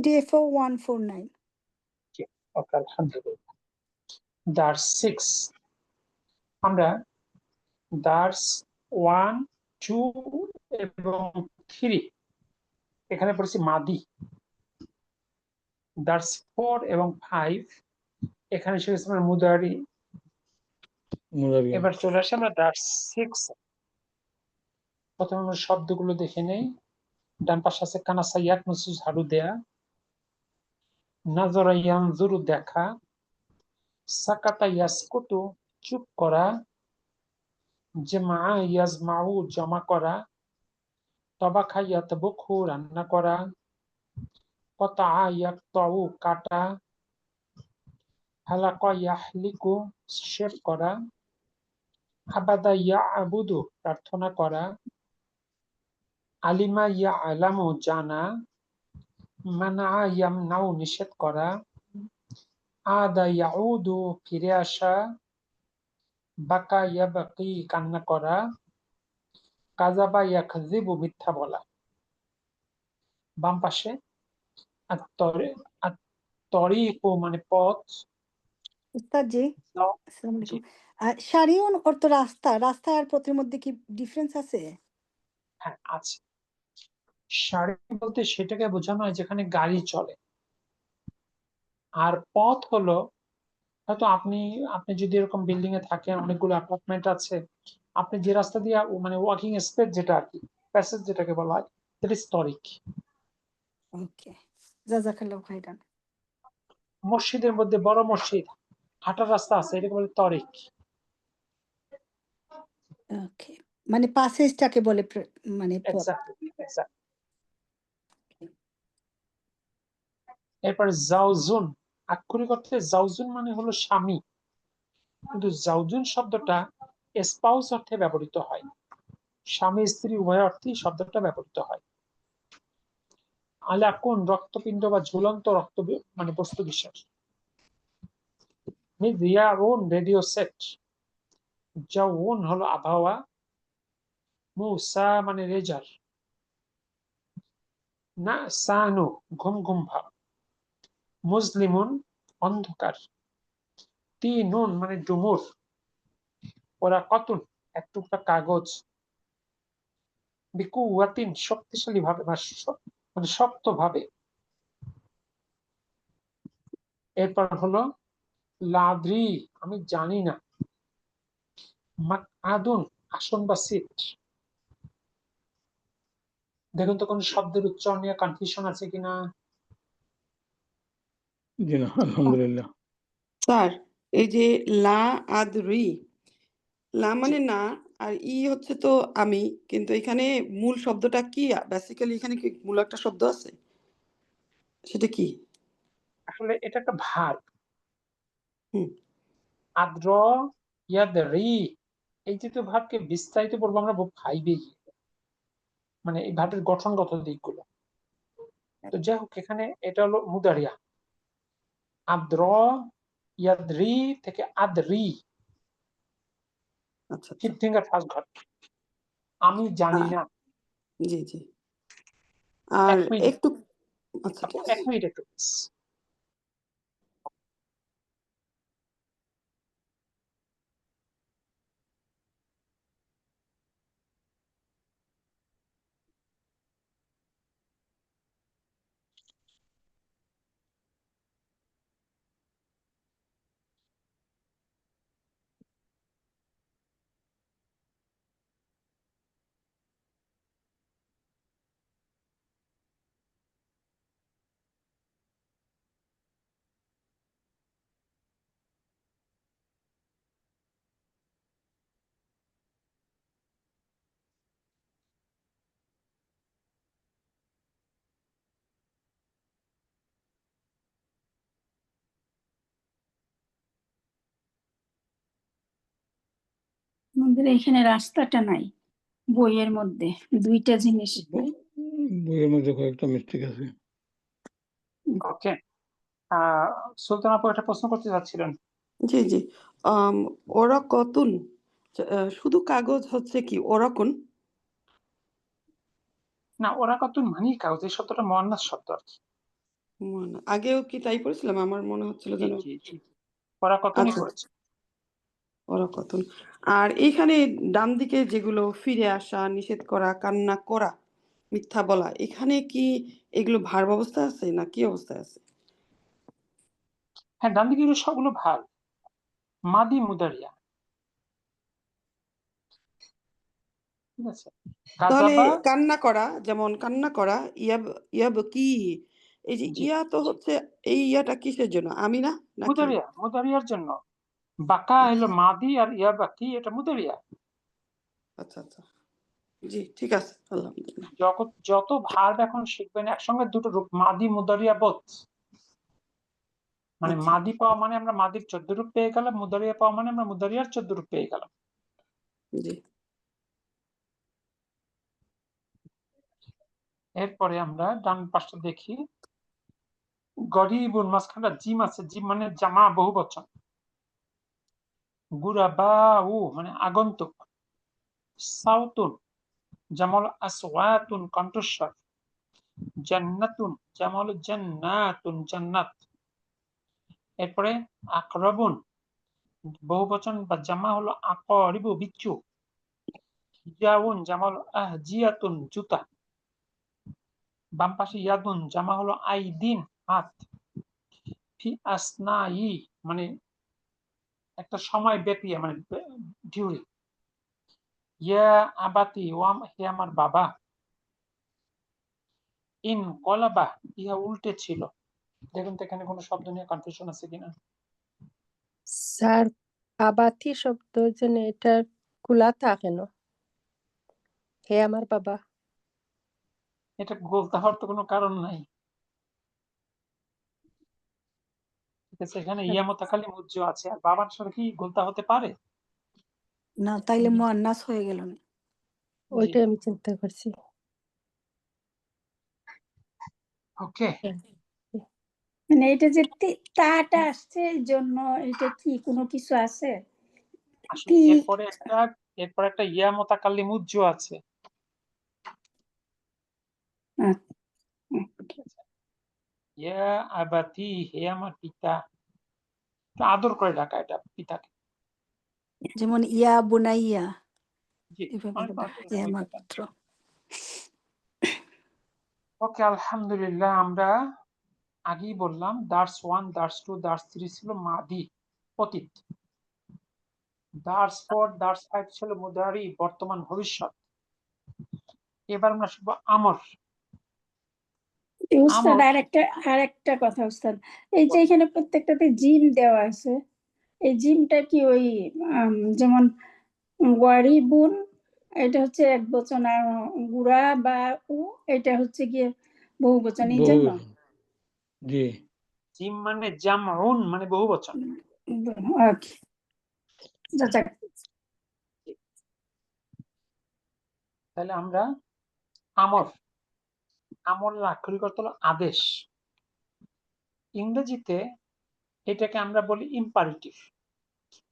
PDFO 149. ওকে, আলহামদুলিল্লাহ। দার্স 6 আমরা দার্স 1, 2 এবং 3 এখানে পড়েছি মাদি। দার্স 4 এবং 5 এখানে শিখেছি আমরা মুদারি। এবার চলে আসি আমরা দার্স 6। প্রথমে আমরা শব্দগুলো দেখে নেই। ডান পাশে আছে কানাসা ইয়াকনুসু ঝাড়ু দেয়া, নাজরা ইয়ানজুরু দেখা, সাকাতা ইয়াসকুতু চুপ করা, জামা ইয়াজমাউ জমা করা, তাবাখা ইয়াতবুখু রান্না করা, কতা ইয়াকতাউ কাটা, হালাকা ইয়াহলিকু শেভ করা, আবাদা ইয়াবুদু প্রার্থনা করা, আলিমা ইয়ালামু জানা, মানা ইয়ামনাউ নিষেধ করা, আদা ইয়াউদু ফিরে আসা, বাকা ইয়াবাকি কান্না করা, কাযাবা ইয়াকযিবু মিথ্যা বলা। বাম পাশে আত-তরিকু মানে পথ। উস্তাদ জি, আসসালামু আলাইকুম। শারিউন অর্থ রাস্তা, রাস্তা আর পথের মধ্যে কি ডিফারেন্স আছে? হ্যাঁ আছে। সারি বলতে সেটাকে বোঝানো হয় যেখানে গাড়ি চলে, আর পথ হলো হয়তো আপনি যদি এরকম বিল্ডিং এ থাকেন, অনেকগুলো অ্যাপার্টমেন্ট আছে, আপনি যে রাস্তা দিয়ে মানে ওয়াকিং স্পেস যেটা আর কি, প্যাসেজ যেটাকে বলা হয়, দ্যাট ইজ তরিক। ওকে, জাযাকাল্লাহু খাইরান। মসজিদের মধ্যে বড় মসজিদ, হাঁটার রাস্তা আছে, এটাকে বলে তরিক। ওকে, মানে প্যাসেজটাকে বলে মানে পথ। Exactly, exactly. এরপর জাওজুন, আক্ষরিক অর্থে জাওজুন মানে হলো স্বামী, কিন্তু জাওজুন শব্দটা স্পাউস অর্থে ব্যবহৃত হয়, স্বামী স্ত্রী উভয় অর্থেই শব্দটা ব্যবহৃত হয়। আলাকুন রক্তপিণ্ড বা ঝুলন্ত রক্ত মানে বস্তু বিশেষ। মিদিয়াউন রেডিও সেট, জাউন হলো আবহাওয়া, মুসা মানে রেজার, না সানু ঘুম ঘুম ভাব, মুসলিমুন অন্ধকার, তিনুন মানে ডুমুর, ওরা কতুন এক টুকরা কাগজ, বিকুয়াতিন শক্তিশালী ভাবে মানে শক্ত ভাবে। এরপর হলো লাদ্রি আমি জানি না, মাকআদুন আসন বা সিট। দেখুন তো কোন শব্দের উচ্চারণ নিয়ে কনফিউশন আছে কিনা। জি না, আলহামদুলিল্লাহ। স্যার, এই যে লা আদরি, লা মানে না, আর ই হচ্ছে তো আমি, কিন্তু এখানে মূল শব্দটা কি? বেসিক্যালি এখানে কি মূল একটা শব্দ আছে, সেটা কি? আসলে এটা একটা ভার্ব। হুম, আদ্র ইয়াদরি, এই যে ভার্বকে বিস্তারিত বলবো আমরা ভাইবে গিয়ে, মানে এই ভার্বের গঠনগত দিকগুলো। তো যাই হোক, এখানে এটা হলো মুদারিয়া। আদ্র ইয়াদরি থেকে আদরি, আচ্ছা আচ্ছা, ফিফথ ফিঙ্গার ফার্স্ট ঘর, আমি জানি না। জি জি। আর এক মিনিট, একটু, আচ্ছা ঠিক এক আছে। মিনিট একটু। আমাদের এখানে রাস্তাটা নাই বইয়ের মধ্যে, দুইটা জিনিস বইয়ের মধ্যে কয়েকটা মিস্টেক আছে। ওকে, সুলতান আপু একটা প্রশ্ন করতে চাচ্ছিলেন। জি জি, ওরা কতুন, শুধু কাগজ হচ্ছে কি ওরকন? না, ওরা কত মানি কাগজ, এই শব্দটা মুয়ান্নাস শব্দ আর কি। আগেও কি তাই করেছিলাম? আমার মনে হচ্ছিল জি যেন। জি জি ওরা কতনই আচ্ছা, করেছে। ওরা কতন। আর এইখানে ডান দিকে যেগুলো ফিরে আসা, নিষেধ করা, কান্না করা, মিথ্যা বলা, এখানে কি এগুলো ভার্ব অবস্থায় আছে না কি অবস্থায় আছে? হ্যাঁ, ডান দিকে এগুলো সবগুলো ভার, মাদি মুদারিয়া। ঠিক আছে, তাহলে কাজাবা। কান্না করা, যেমন কান্না করা, ইয়াব কি, এই যে জি ইয়া তো হচ্ছে, এই ইয়াটা কিসের জন্য? আমি না নাকি? মুদারিয়া, মুদারিয়ার জন্য। বাকা হলো মাদি আর ইয়াবা কি, এটা মুদারিয়া। আচ্ছা আচ্ছা, জি ঠিক আছে, আলহামদুলিল্লাহ। যত ভার্ব এখন শিখবেন একসঙ্গে দুটো রূপ, মাদি মুদারিয়া বোথ। মানে আচ্ছা, মাদি পাওয়া মানে আমরা মাদির 14 রূপ পেয়ে গেলাম, মুদারিয়া পাওয়া মানে আমরা মুদারিয়ার 14 রূপ পেয়ে গেলাম। জি এরপরে আমরা ডান পাশটা দেখি, গরিবুন, মাঝখানটা জিম আছে, জিম মানে জামা বহু বচন। গুরাবাউ মানে আগন্তুক। সাউতুন জামল আসওয়াতুন কণ্ঠস্বর। জান্নাতুন জামল জান্নাতুন জান্নাত। এরপরে আকরাবুন বহুবচন বা জামা হলো আকরিবু বিচ্ছু। হিজাউন জামাল আহজিয়াতুন জুতা। বাম পাশে ইয়াদুন জামা হলো আইদিন হাত। ফি আসনাই মানে একটা সময় ব্যাপী, মানে ডিউরি। ইয়া আবাতি ওয়াম, হে আমার বাবা। ইন কলাবা ইহা উল্টে ছিল। দেখুন তো এখানে কোনো শব্দ নিয়ে কনফিউশন আছে কিনা। স্যার, আবাতি শব্দের জন্য এটা কুলাতা কেন? হে আমার বাবা। এটা বলতে হওয়ার তো কোনো কারণ নাই। ঠিক আছে, এখানে ইয়া মোতাকাল্লিম উজ্জ আছে, আর বাবার সাথে কি গোলতা হতে পারে? না, তাইলে মুয়ান্নাস হয়ে গেল না। জি ওইটাই আমি চিন্তা করছি। ওকে। মানে এটা যে তাটা আসছে এই জন্য, এটা কি কোনো কিছু আছে? আসলে তি এরপরে একটা ইয়া মোতাকাল্লিম উজ্জ আছে। ইয়া আবাতি, হে আমার পিতা। একটু আদর করে ডাকা এটা পিতাকে। যেমন ইয়া বুনাইয়া, জি, এভাবে অনেক বলা, অনেক হে এরকমই আমার কথা। পুত্র। ওকে, আলহামদুলিল্লাহ। আমরা আগেই বললাম দার্স 1, দার্স 2, দার্স 3 ছিল মাদি অতীত। দার্স 4, দার্স 5 ছিল মুদারি বর্তমান ভবিষ্যৎ। এবার আমরা শিখব আমর। উস্তাদ, আরেকটা কথা উস্তাদ, এই যে এখানে প্রত্যেকটাতে জিম দেওয়া আছে, এই জিমটা কি ওই যেমন ওয়ারিবুন, এটা হচ্ছে এক বচন, আর গুড়া বা উ এটা হচ্ছে গিয়ে বহু বচন, এই জন্য। বহু, জি জিম মানে জামউন মানে বহু বচন। ওকে, যাক। তাহলে আমরা আমর, আমরের আক্ষরিক অর্থ হলো আদেশ। ইংরেজিতে এটাকে আমরা বলি ইম্পারেটিভ।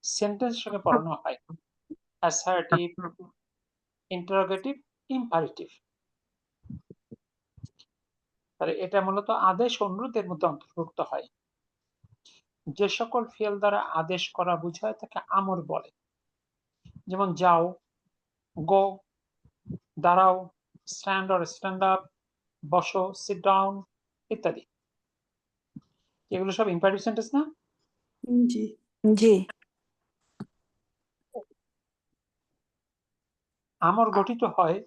সেন্টেন্সের সঙ্গে পড়ানো হয় অ্যাসার্টিভ, ইন্টারোগেটিভ, ইম্পারেটিভ। তাহলে এটা মূলত আদেশ অনুরোধের মধ্যে অন্তর্ভুক্ত হয়। যে সকল ফেল দ্বারা আদেশ করা বোঝায় তাকে আমর বলে। যেমন যাও, গো, দাঁড়াও, স্ট্যান্ড অর স্ট্যান্ড আপ, বসো, সিট ডাউন ইত্যাদি। এগুলো সব ইম্পারেটিভ সেন্টেন্স না? জি জি, আমর গঠিত হয়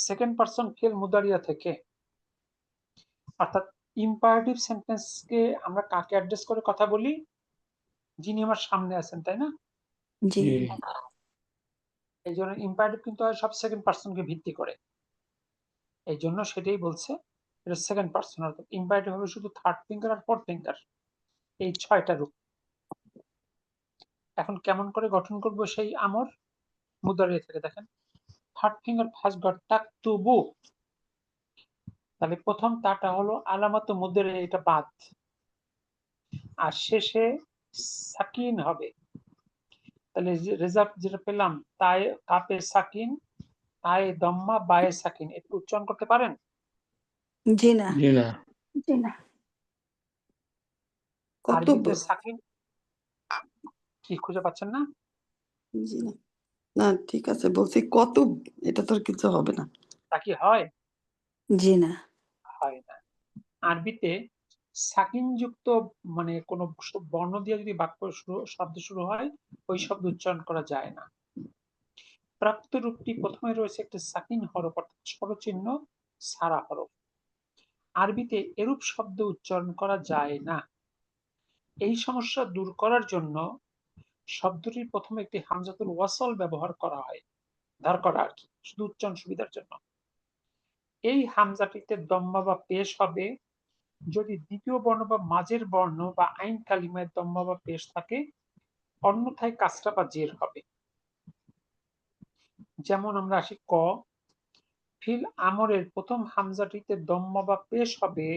সেকেন্ড পারসন ফেল মুদারিয়া থেকে। অর্থাৎ ইম্পারেটিভ সেন্টেন্সকে আমরা কাকে অ্যাড্রেস করে কথা বলি? যিনি আমার সামনে আছেন, তাই না? জি, জি এই জন্য ইম্পারেটিভ কিন্তু হয় সব সেকেন্ড পারসনকে ভিত্তি করে। এই জন্য সেটাই বলছে এটা সেকেন্ড পারসন। অর্থাৎ ইম্পারেটিভ হবে শুধু থার্ড ফিঙ্গার আর ফোর্থ ফিঙ্গার, এই 6টা রূপ। এখন কেমন করে গঠন করব সেই আমর? মুদারিয়া থেকে দেখেন, থার্ড ফিঙ্গার ফার্স্ট ডট তাকতুবু। তাহলে প্রথম তাটা হলো আলামাত মুদারিয়া, এটা বাদ, আর শেষে সাকিন হবে। তাহলে রেজাল্ট যেটা পেলাম, তাই কাপে সাকিন, তাই দম্মা, বায়ে সাকিন, একটু উচ্চারণ করতে পারেন? জি না, জি না, জি না। কর্তব্য আরবিতে সাকিন কি খুঁজে পাচ্ছেন না? জি না না ঠিক আছে বলছি কতব এটা তো আর কিছু হবে না তা কি হয়? জি না। হয় না। আরবিতে সাকিন যুক্ত মানে কোনো বর্ণ দিয়ে যদি বাক্য শব্দ শুরু হয় ওই শব্দ উচ্চারণ করা যায় না। প্রাপ্ত রূপটি প্রথমে রয়েছে একটি সাকিন হরফ অর্থাৎ স্বরচিহ্ন সারা হরফ। আরবিতে এরূপ শব্দ উচ্চারণ করা যায় না। এই সমস্যা দূর করার জন্য শব্দটির প্রথমে একটি হামজাতুল ওয়াসল ব্যবহার করা হয়, করা আর কি, শুধু উচ্চারণ সুবিধার জন্য। এই হামজাটিতে দম্মা বা পেশ হবে যদি দ্বিতীয় বর্ণ বা মাঝের বর্ণ বা আইন কালিমায় দম্মা বা পেশ থাকে, অন্যথায় কাসরা বা জের হবে। যেমন আমরা আসি ক, ফিল আমরের প্রথম হামজাটিতে দম্মা বা পেশ হবে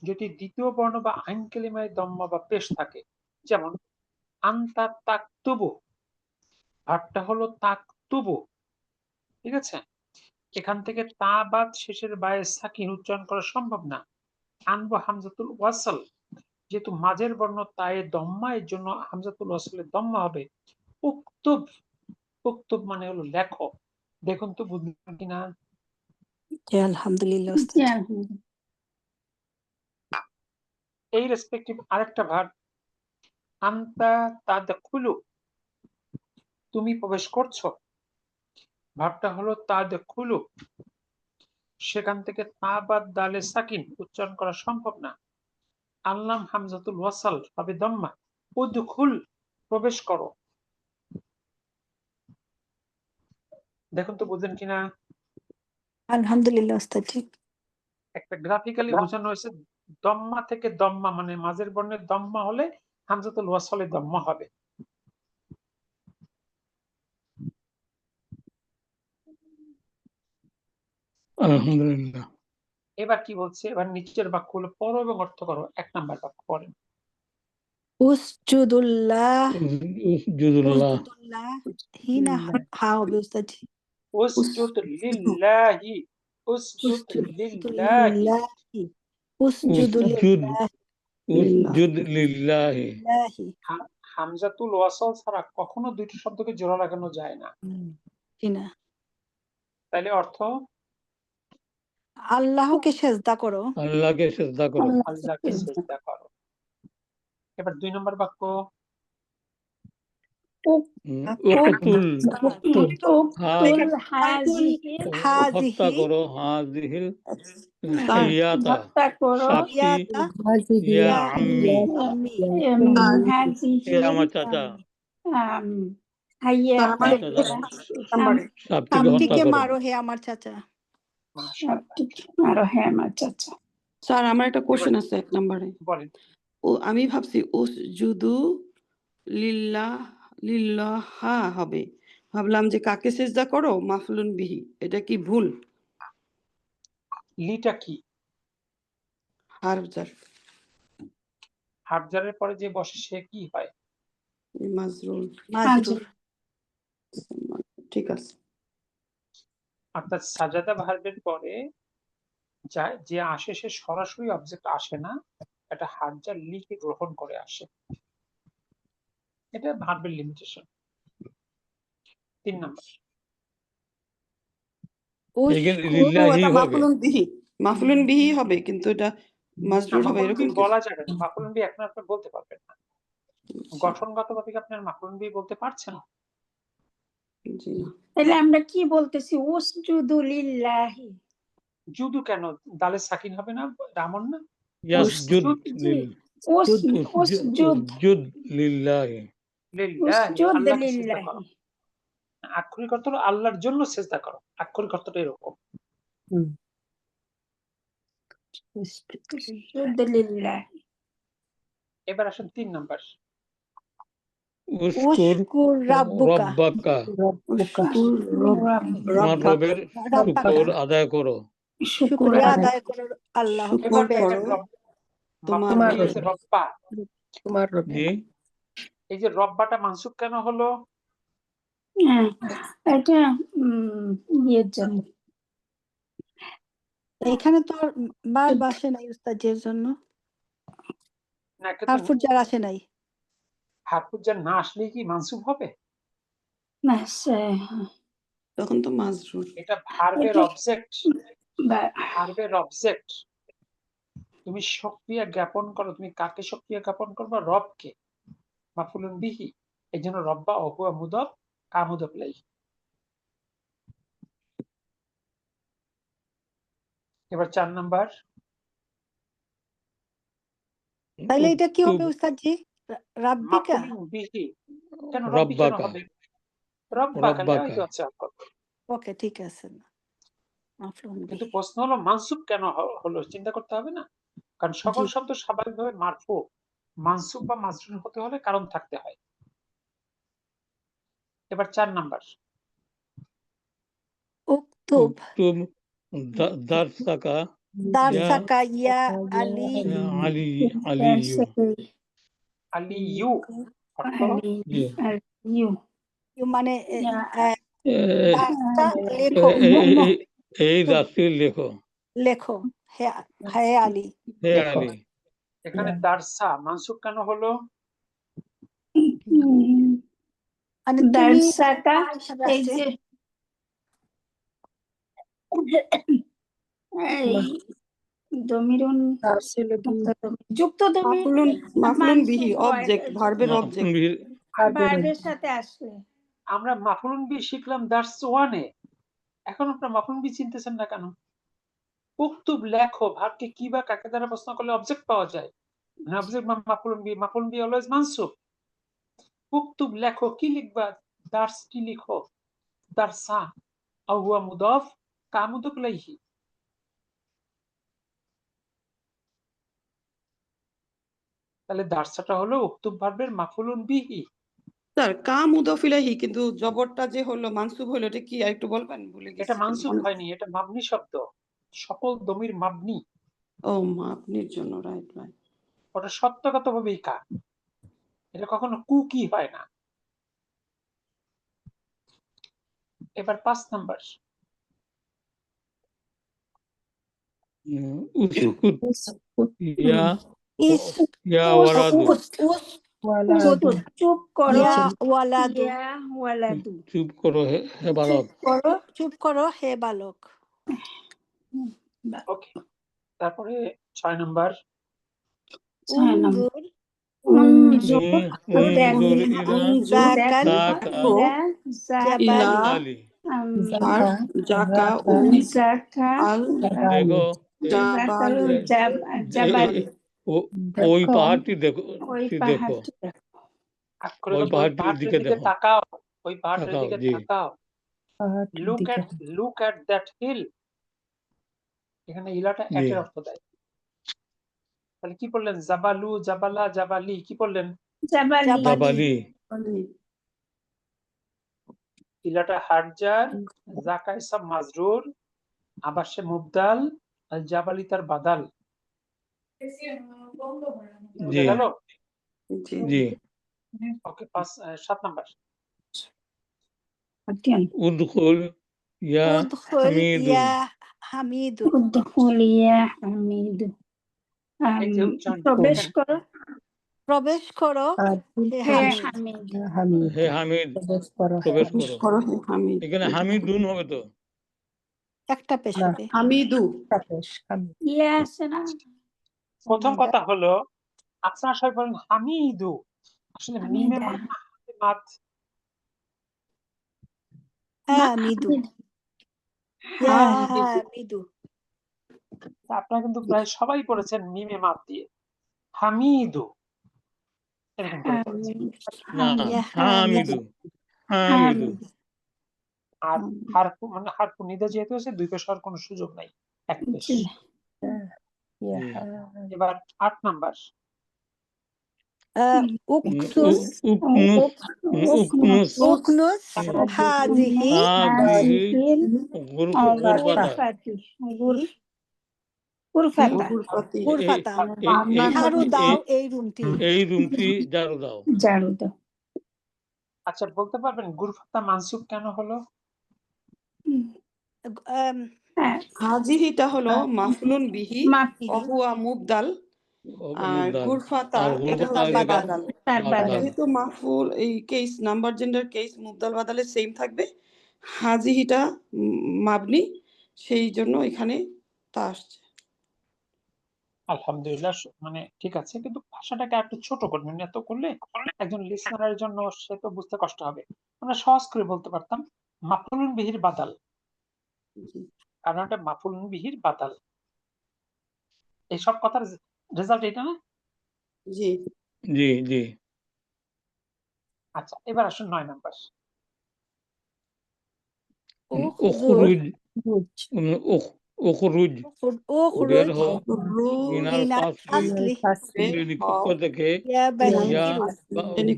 যদি দ্বিতীয় বর্ণ বা আইন কালিমায় দম্মা বা পেশ থাকে। যেমন আনতা তাকতুবু, ভাবটা হলো তাকতুবু, ঠিক আছে? এখান থেকে তা বাদ শেষের বায়ে সাকিন উচ্চারণ করা সম্ভব না, আনবো হামজাতুল ওয়াসল, যেহেতু মাঝের বর্ণ তায়ে দম্মা, এর জন্য হামজাতুল ওয়াসলের দম্মা হবে। উক্তুব, উক্তুব মানে হলো লেখো। দেখুন তো বুঝলেন কিনা? জি আলহামদুলিল্লাহ জি উস্তাদ। আলহামদুলিল্লাহ। এই রেসপেক্টিভ আরেকটা ভার্ব আনতা তাদখুলু, তুমি প্রবেশ করছো, ভাবটা হলো তাদখুলু, সেখান থেকে তা বাদ দালে সাকিন উচ্চারণ করা সম্ভব না, আল্লাম হামজাতুল ওয়াসাল হবে দম্মা। উদখুল, প্রবেশ করো। দেখুন তো বুঝলেন কিনা? আলহামদুলিল্লাহ উস্তাদ জি। একটা গ্রাফিক্যালি বোঝানো হয়েছে দম্মা থেকে দম্মা মানে মাঝের বর্ণের দম্মা হলে হামজাতুল ওয়াসলে দম্মা হবে। আলহামদুলিল্লাহ। এবার কি বলছে? এবার নিচের বাক্যগুলো পড়ো এবং অর্থ করো। 1 নাম্বার বাক্য পড়েন। উসজুদুল্লাহ, উসজুদুল্লাহ, উসজুদুল্লাহ হিনা হা হবে উস্তাদ জি। উসজুদ লিল্লাহি, উসজুদ লিল্লাহি। উসজুদুলিল্লাহি, উসজুদুলিল্লাহি উসজুদ লিল্লাহি। হামজাতুল ওয়াসল ছাড়া কখনো দুইটি শব্দকে জোড়া লাগানো যায় না। জি না। তাইলে অর্থ আল্লাহকে সেজদা করো। আল্লাহকে সিজদা করো। আল্লাহকে সিজদা করো। এবার 2 নম্বর বাক্য উকতুল হত্যা হাজিহি করো হাজিহিল স্যার হাইয়াতা হত্যা করো সাপটি ইয়াতা ইয়া আম্মি, আম্মি এ আমার চাচা, হাইয়া স্যার আমার আমার চাচা, নাম্বারে সাপটিকে হত্যা সাপটিকে করো। মারো হে আমার চাচা। আরো হ্যাঁ আমার চাচা। স্যার আমার একটা কোশ্চেন আছে 1 নম্বরে বলেন। ও আমি ভাবছি উসজুদু লিল্লাহ লিল্লাহা হবে, ভাবলাম যে কাকে সিজদা করো মাফলুন বিহি, এটা কি ভুল? লিটা কি? হারফ জার হাফজারের পরে যে বসে সে কি হয়? মাজরুর মাজরুর। ঠিক আছে অর্থাৎ সাজাদা ভার্বের পরে যে আসে সে সরাসরি অবজেক্ট আসে না, এটা হাফজার লিকে গ্রহণ করে আসে। এটা ভার্বের লিমিটেশন। 3 নম্বর এখানে উস্কু লিল্লাহি এটা হবে। মাফলুন বিহি হবে কিন্তু এটা মাজরুর হবে এরকম কি? বলা যাবে না, মাফুলুন বি এখন আপনি বলতে পারবেন না। গঠনগতভাবে কি আপনার মাফুলুন বি বলতে পারছেন? জি না তাহলে আমরা কি বলতেছি? উসজুদু লিল্লাহি। জুদু কেন? দালে সাকিন হবে না, রামন না? ইয়াসজুদ জি উসজুদ উসজুদ লিল্লাহি। লিল্লাহি, উসজুদ আল্লাহকে সিজদা করো। লিল্লাহি। আক্ষরিক অর্থ হলো আল্লাহর জন্য সিজদা করো, আক্ষরিক অর্থটা এরকম। উসজুদ লিল্লাহি। এবার আসেন 3 নাম্বার উশকুর উশকুর রাব্বুকা, রব্বাকা, উশকুর তোমার রবের রাব্বাকা, শুকর আদায় করো। শুকরিয়া আদায় করো আল্লাহ এবার রবের। দেখেন তোমার রব্বা, তোমার জি এই যে রব্বাটা মানসুব কেন হলো? হ্যাঁ এটা ইয়ের জন্য এখানে তো আর বার বাসে নাই উস্তাদ এর জন্য। না একে তো হারফুর জার আসে নাই। হারফুর জার না আসলে কি মানসুব হবে? না তখন তো মাজরুর। এটা ভার্বের এটা- অবজেক্ট, বা- ভার্বের অবজেক্ট। তুমি সক্রিয়া জ্ঞাপন করো, তুমি কাকে সক্রিয়া জ্ঞাপন করবা? রবকে, মাফুলুন বিহি। এই জন্য রব্বা অহুয়া মুদফ কা মুদফ ইলাইহি। এবার 4 নাম্বার। তাইলে এটা কি হবে উক্তুব উস্তাদ জি? রাব্বিকা? মাফুলুন বিহি কেন রব্বি কেন রব্বাকা হবে? রব্বাকা রব্বাকা। এই তো আছে আনকর। ওকে, ঠিক আছে। মাফলুন কিন্তু বিহি। প্রশ্ন হলো মানসুব কেন হলো, চিন্তা করতে হবে না? কারণ সকল জি। শব্দ স্বাভাবিকভাবে মারফু, মানসুব বা মাজরুর হতে হলে কারণ থাকতে হয়। এবার 4 নাম্বার। উকতুব উক্তুব দারসাকা দারসাকা ইয়া আলী। আলী আলিয়ু। আলিয়ু অর্থ জি। ইউ মানে এ- দারসটা লেখো, এই দাসটির লেখো। লেখো। হে হে আলী। হে আলী। এখানে দারসা মানসুব কেন হলো? মানে তুমি দারসাকা কার হিসাবে এই আসছে? যে এই দমিরুন যুক্ত দমির মাফলুন বিহি মানসুব হয় অবজেক্ট, ভার্বের অবজেক্ট। ভার্বের সাথে আসলে। আমরা মাফুলুন বি শিখলাম দার্স 1-এ, এখন আপনারা মাফুলুন বি চিনতেছেন না কেন? উক্তুব লেখো, ভার্বকে কি বা কাকে দ্বারা প্রশ্ন করলে অবজেক্ট পাওয়া যায়? মানে অবজেক্ট বা মাফুলুন বি অলওয়েজ মানসুব। উক্তুব লেখো, কি লিখবা? দার্স কি লিখো? দারসা আও হুয়া মুদাফ কা মুদাফ ইলাইহি। তাহলে দারসাটা হলো উক্তুব ভার্বের মাফুলুন বিহি। স্যার কা মুদাফ ইলাইহি, কিন্তু জবরটা যে হলো মানসুব হলো, এটা কি একটু বলবেন? ভুলে গেছি। এটা মানসুব হয়নি, এটা মাবনি শব্দ, সকল দমির মাবনি। ও মাপনির জন্য, রাইট রাইট। ওটা সত্যগতভাবেই কা, এটা কখনো কুকি হয় না। এবার 5 নাম্বার। উসকুত ইয়া ইস ইয়া ওয়ালাদু। চুপ করো ইয়া ওয়ালাদু। ইয়া ওয়ালাদু। চুপ করো হে বালক। চুপ করো হে বালক। ওকে, তারপরে 6 নাম্বার। উনজুর উনজুর উনজুর ইলা যাকাল ইলা আলী। আর জাকা ও আল দেখো জাবাল। ওই পাহাড়টি দেখো, ওই দেখো আক্ষরে ওই পাহাড়টির দিকে দেখো। তাকাও, ওই পাহাড়ের তাকাও, দিকে জি। তাকাও। Look at that hill. এখানে ইলাটা জি। এর অর্থ দেয়। তাহলে কি বললেন? জাবালু, জাবালা, জাবালি, কি বললেন? জাবালি। ইলাটা হারজার, জাকা ইসম মাজরুর, আবার সে মুবদাল, আর জাবালি তার বাদাল। জি গেল? জি। ওকে, 7 নাম্বার। উদখুল ইয়া উদখুল হামিদুন। ইয়া হামিদু। উদখুল ইয়া হামিদু। এই যে উচ্চারণ প্রবেশ করো প্রবেশ করো হে হে হামিদ। হামিদ। হে হামিদ, প্রবেশ করো। এখানে হামিদুন হবে তো? একটা পেশ হবে। হামিদু। ইয়া আছে না? প্রথম কথা হলো, আপনারা সবাই বলেন হামিদু, আসলে মিমে মাদ না হাতে মাদ? হামিদু। ইয়া হামিদু। আপনারা কিন্তু প্রায় সবাই পড়েছেন মিমে মাদ দিয়ে, হামিদু এরকম করে পড়েছেন। না, হামিদু, হামিদু। আর হারফু মানে হারফু নিদা যেহেতু আছে, দুই পেশ হওয়ার কোনো সুযোগ নাই, এক পেশ। জি। এবার 8 নাম্বার। উকসুস উকনুস উকনুস হাজিহি হাদিহি গুরফাতা। গুরফাতা। এই ঝাড়ু দাও এই রুমটি। এই রুমটি ঝাড়ু দাও। ঝাড়ু দাও। আচ্ছা, বলতে পারবেন গুরফাতা মানসুব কেন হলো? আম, হাজিহিটা হলো মাফলুন বিহি মাফলুন। অহুয়া মুবদাল, আর মুদ্দাল গুরফাতা আর এটা হুরফাতা হচ্ছে লেখা বাদাল। তার বাদাল বাদাল যেহেতু মাহফুল এই কেস নাম্বার জেন্ডার কেস মুবদাল বাদালে সেম থাকবে, হাজিহিটা মাবনি, সেই জন্য এখানে তা আসছে। আলহামদুলিল্লাহ, মানে ঠিক আছে, কিন্তু ভাষাটাকে একটু ছোট করবেন, এত করলে একজন লিসনারের জন্য সে তো বুঝতে কষ্ট হবে। আমরা সহজ করে বলতে পারতাম মাফুলুন বিহির বাদাল, জি কারণ এটা মাফুলুন বিহির বাদাল। এইসব কথার রেজাল্ট এটা না? জি জি জি আচ্ছা, এবার আসুন 9 নাম্বার। উখরুজ বুঝ উখরুজ বের উখরুজ হ মিনাল মিনাল ফাসলি আসলি ফাসলি কক্ষ থেকে ইয়া ইয়া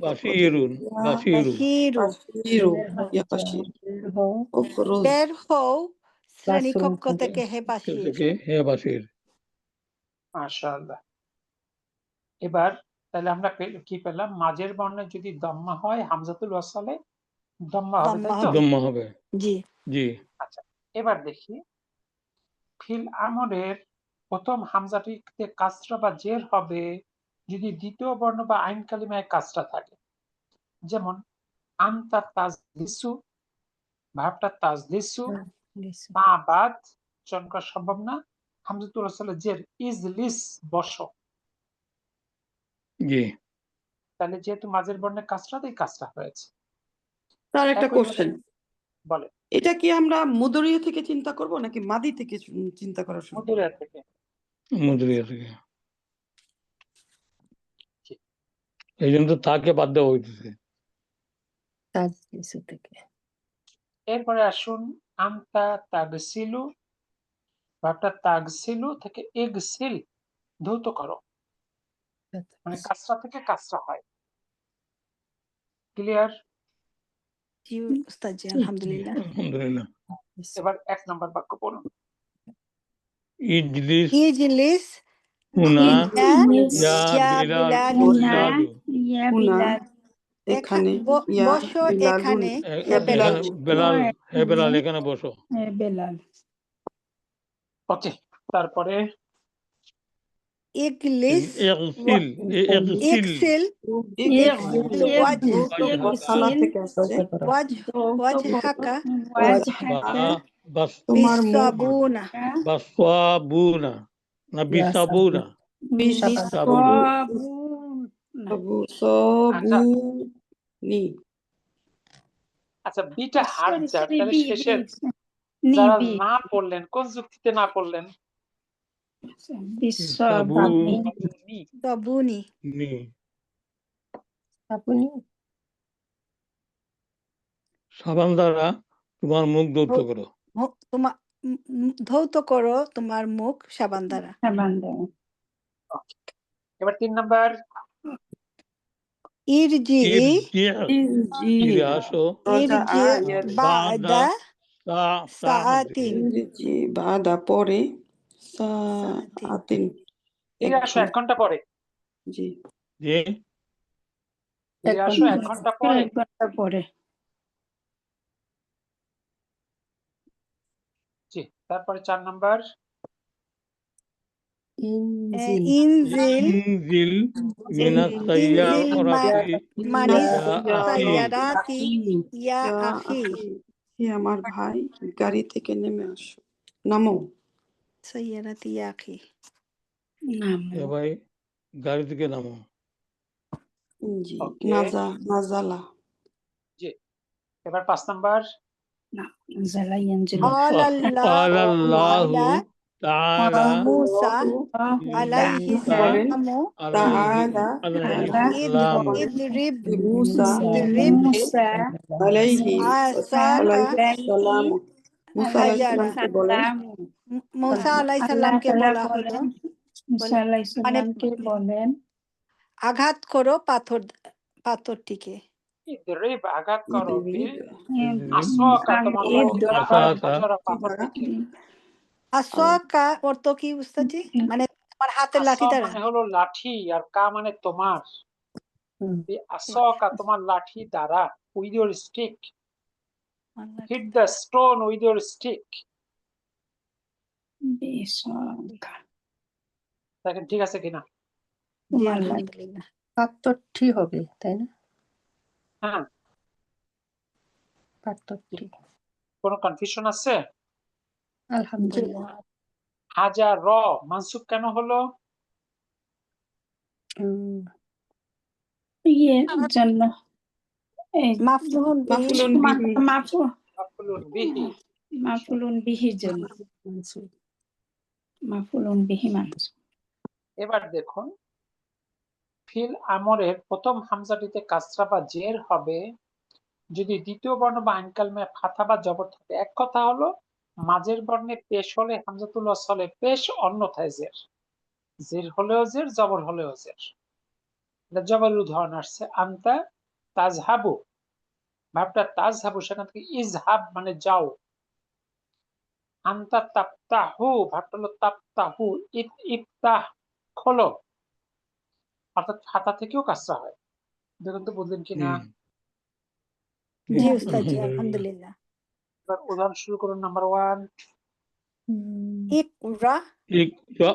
বাশিরুন বাশিরু বাশিরু ইয়া যা বাশির বের হও উখরুজ বের হও ক্লাসরুম শ্রেণীকক্ষ থেকে হে বাশির। থেকে হে বাশির। মাশাআল্লাহ। এবার তাহলে আমরা কি পেলাম? মাঝের বর্ণে যদি দম্মা হয় হামজাতুল ওয়াসালে দম্মা হবে, দম্মা তাই তো? হবে। দম্মা হবে। জি জি আচ্ছা, এবার দেখি ফিল আমরের প্রথম হামজাটিতে কাসরা বা জের হবে যদি দ্বিতীয় বর্ণ বা আইন কালিমায় কাসরা থাকে। যেমন আনতা তাজলিসু, ভার্বটা তাজলিসু, পা বাদ চয়ন করা সম্ভব না, হামজাতুল ওয়াসালে জের ইজলিস বসো। জি তাহলে যেহেতু মাঝের বর্ণে কাসরা, তাই কাসরা হয়েছে। তার একটা একইভাবে কোশ্চেন, বলে এটা কি আমরা মুদরিয়া থেকে চিন্তা করব নাকি মাদি থেকে চিন্তা করা শুরু করব? মুদুরিয়া থেকে। মুদ্রিয়া থেকে। এই জন্য তো তাকে বাদ দেওয়া হইতেছে। তাজলিসু থেকে এরপরে আসুন আনতা তাগসিলু, ভার্বটা তাগসিলু থেকে ইগসিল ধৌত করো, মানে কাসরা থেকে কাসরা হয়। ক্লিয়ার? জি উস্তাদ জি, আলহামদুলিল্লাহ। আলহামদুলিল্লাহ। এবার 1 নম্বর বাক্য পড়ুন। ইজলিস ইজলিস হুনা ইয়া ইয়া ইয়া বিলালু বিলালি ইয়া হুনা বিলাল এখানে ইয়া বসো বিলালুন এখানে হে এখানে বেলাল। বেলাল, হে বেলাল এখানে বসো। বেলাল ওকে, তারপরে ইগলিস ইগসিল ইগসিল সালা থেকে আসছে ওয়াজহাকা তোমার মুখ বিসাবুনা বাসাবুনা না বিসাবুনা সাবুনা সবুনি। আচ্ছা, বিটা হার্ড যার, তাহলে শেষের যারা না পড়লেন কোন যুক্তিতে না পড়লেন? সাবুনি সাবুনি আপনি সাবান দ্বারা তোমার মুখ ধৌত করো। তোমার ধৌত করো তোমার মুখ সাবান দ্বারা। এবার 3 নাম্বার। ইরজি ফিরে আসো বাদা সাআতিন। বাদা পরে সাআতিন ফিরে আসো 1 ঘন্টা পরে। জি যে ফিরে আসো 1 ঘন্টা পরে। পরে জি, তারপরে 4 নাম্বার। ইনজিল মিনাস সাইয়ারাতি মানে ইয়া আখি। সাইয়ারাতি ইয়া আখি, হে আমার ভাই গাড়ি থেকে নেমে আসো, নামো। সাইয়ারাতি ইয়া আখি, এ ভাই গাড়ি থেকে নামো। জি ওকে, নাজালা জি। এবার 5 নাম্বার। আল্লাহু তাআলা মুসা আলাইহি বলেন সালামু তাআলা ইদরিব মুসা আলাইহি আসাকা সালাম, মুসা আলাইহিস সালামকে বলেন মুসা আলাইহিস সালামকে বলা হলো সালামকে বলেন আঘাত করো পাথরটিকে। ইদরিব আঘাত করো, বিল ইদরিব আসাকা তোমার লাঠি দ্বারা আসাকা হাজারা পাথরটিকে। আসাকা অর্থ কি উস্তাদজি? মানে তোমার হাতের লাঠি আসা দ্বারা। মানে হলো লাঠি, আর কা মানে তোমার। আসাকা তোমার লাঠি দ্বারা, with your stick, hit the stone with your stick. দেখেন ঠিক আছে কিনা? জি তোমার লাগে। আলহামদুলিল্লাহ। ৭২টি হবে তাই না? হ্যাঁ, ৭২টি। কোনো কনফিউশন আছে? জি আলহামদুলিল্লাহ। হাজা র মানসুব কেন হলো? উম, ইয়ের জন্য এই মাফলুহুন বিহি মাফুলুন বিহি। মাফউলুন বিহি। মাফুলুন বিহির জন্য মানসুব। মাফুলুন বিহি মানসুব। এবার দেখুন, ফিল আমরের প্রথম হামজাটিতে কাসরা বা জের হবে যদি দ্বিতীয় বর্ণ বা আইন কালমে ফাথা বা জবর থাকে। এক কথা হলো মাঝের বর্ণে পেশ হলে হামজাতুল ওয়াসলে পেশ, অন্যথায় জের। জের হলেও জের, জবর হলেও জের। এটা জবরের উদাহরণ আসছে, আনতা তাজহাবু, ভাবটা তাজহাবু সেখান থেকে ইজহাব মানে যাও। আনতা তাফতাহু, ভাবটা হলো তাফতাহু, ইফতাহ খোলো, অর্থাৎ ফাতা থেকেও কাসরা হয়। দেখুন তো বুঝলেন কিনা? জি উস্তাদ জি আলহামদুলিল্লাহ। এবার উদাহরণ শুরু করুন। নাম্বার 1, ইকরা ইকরা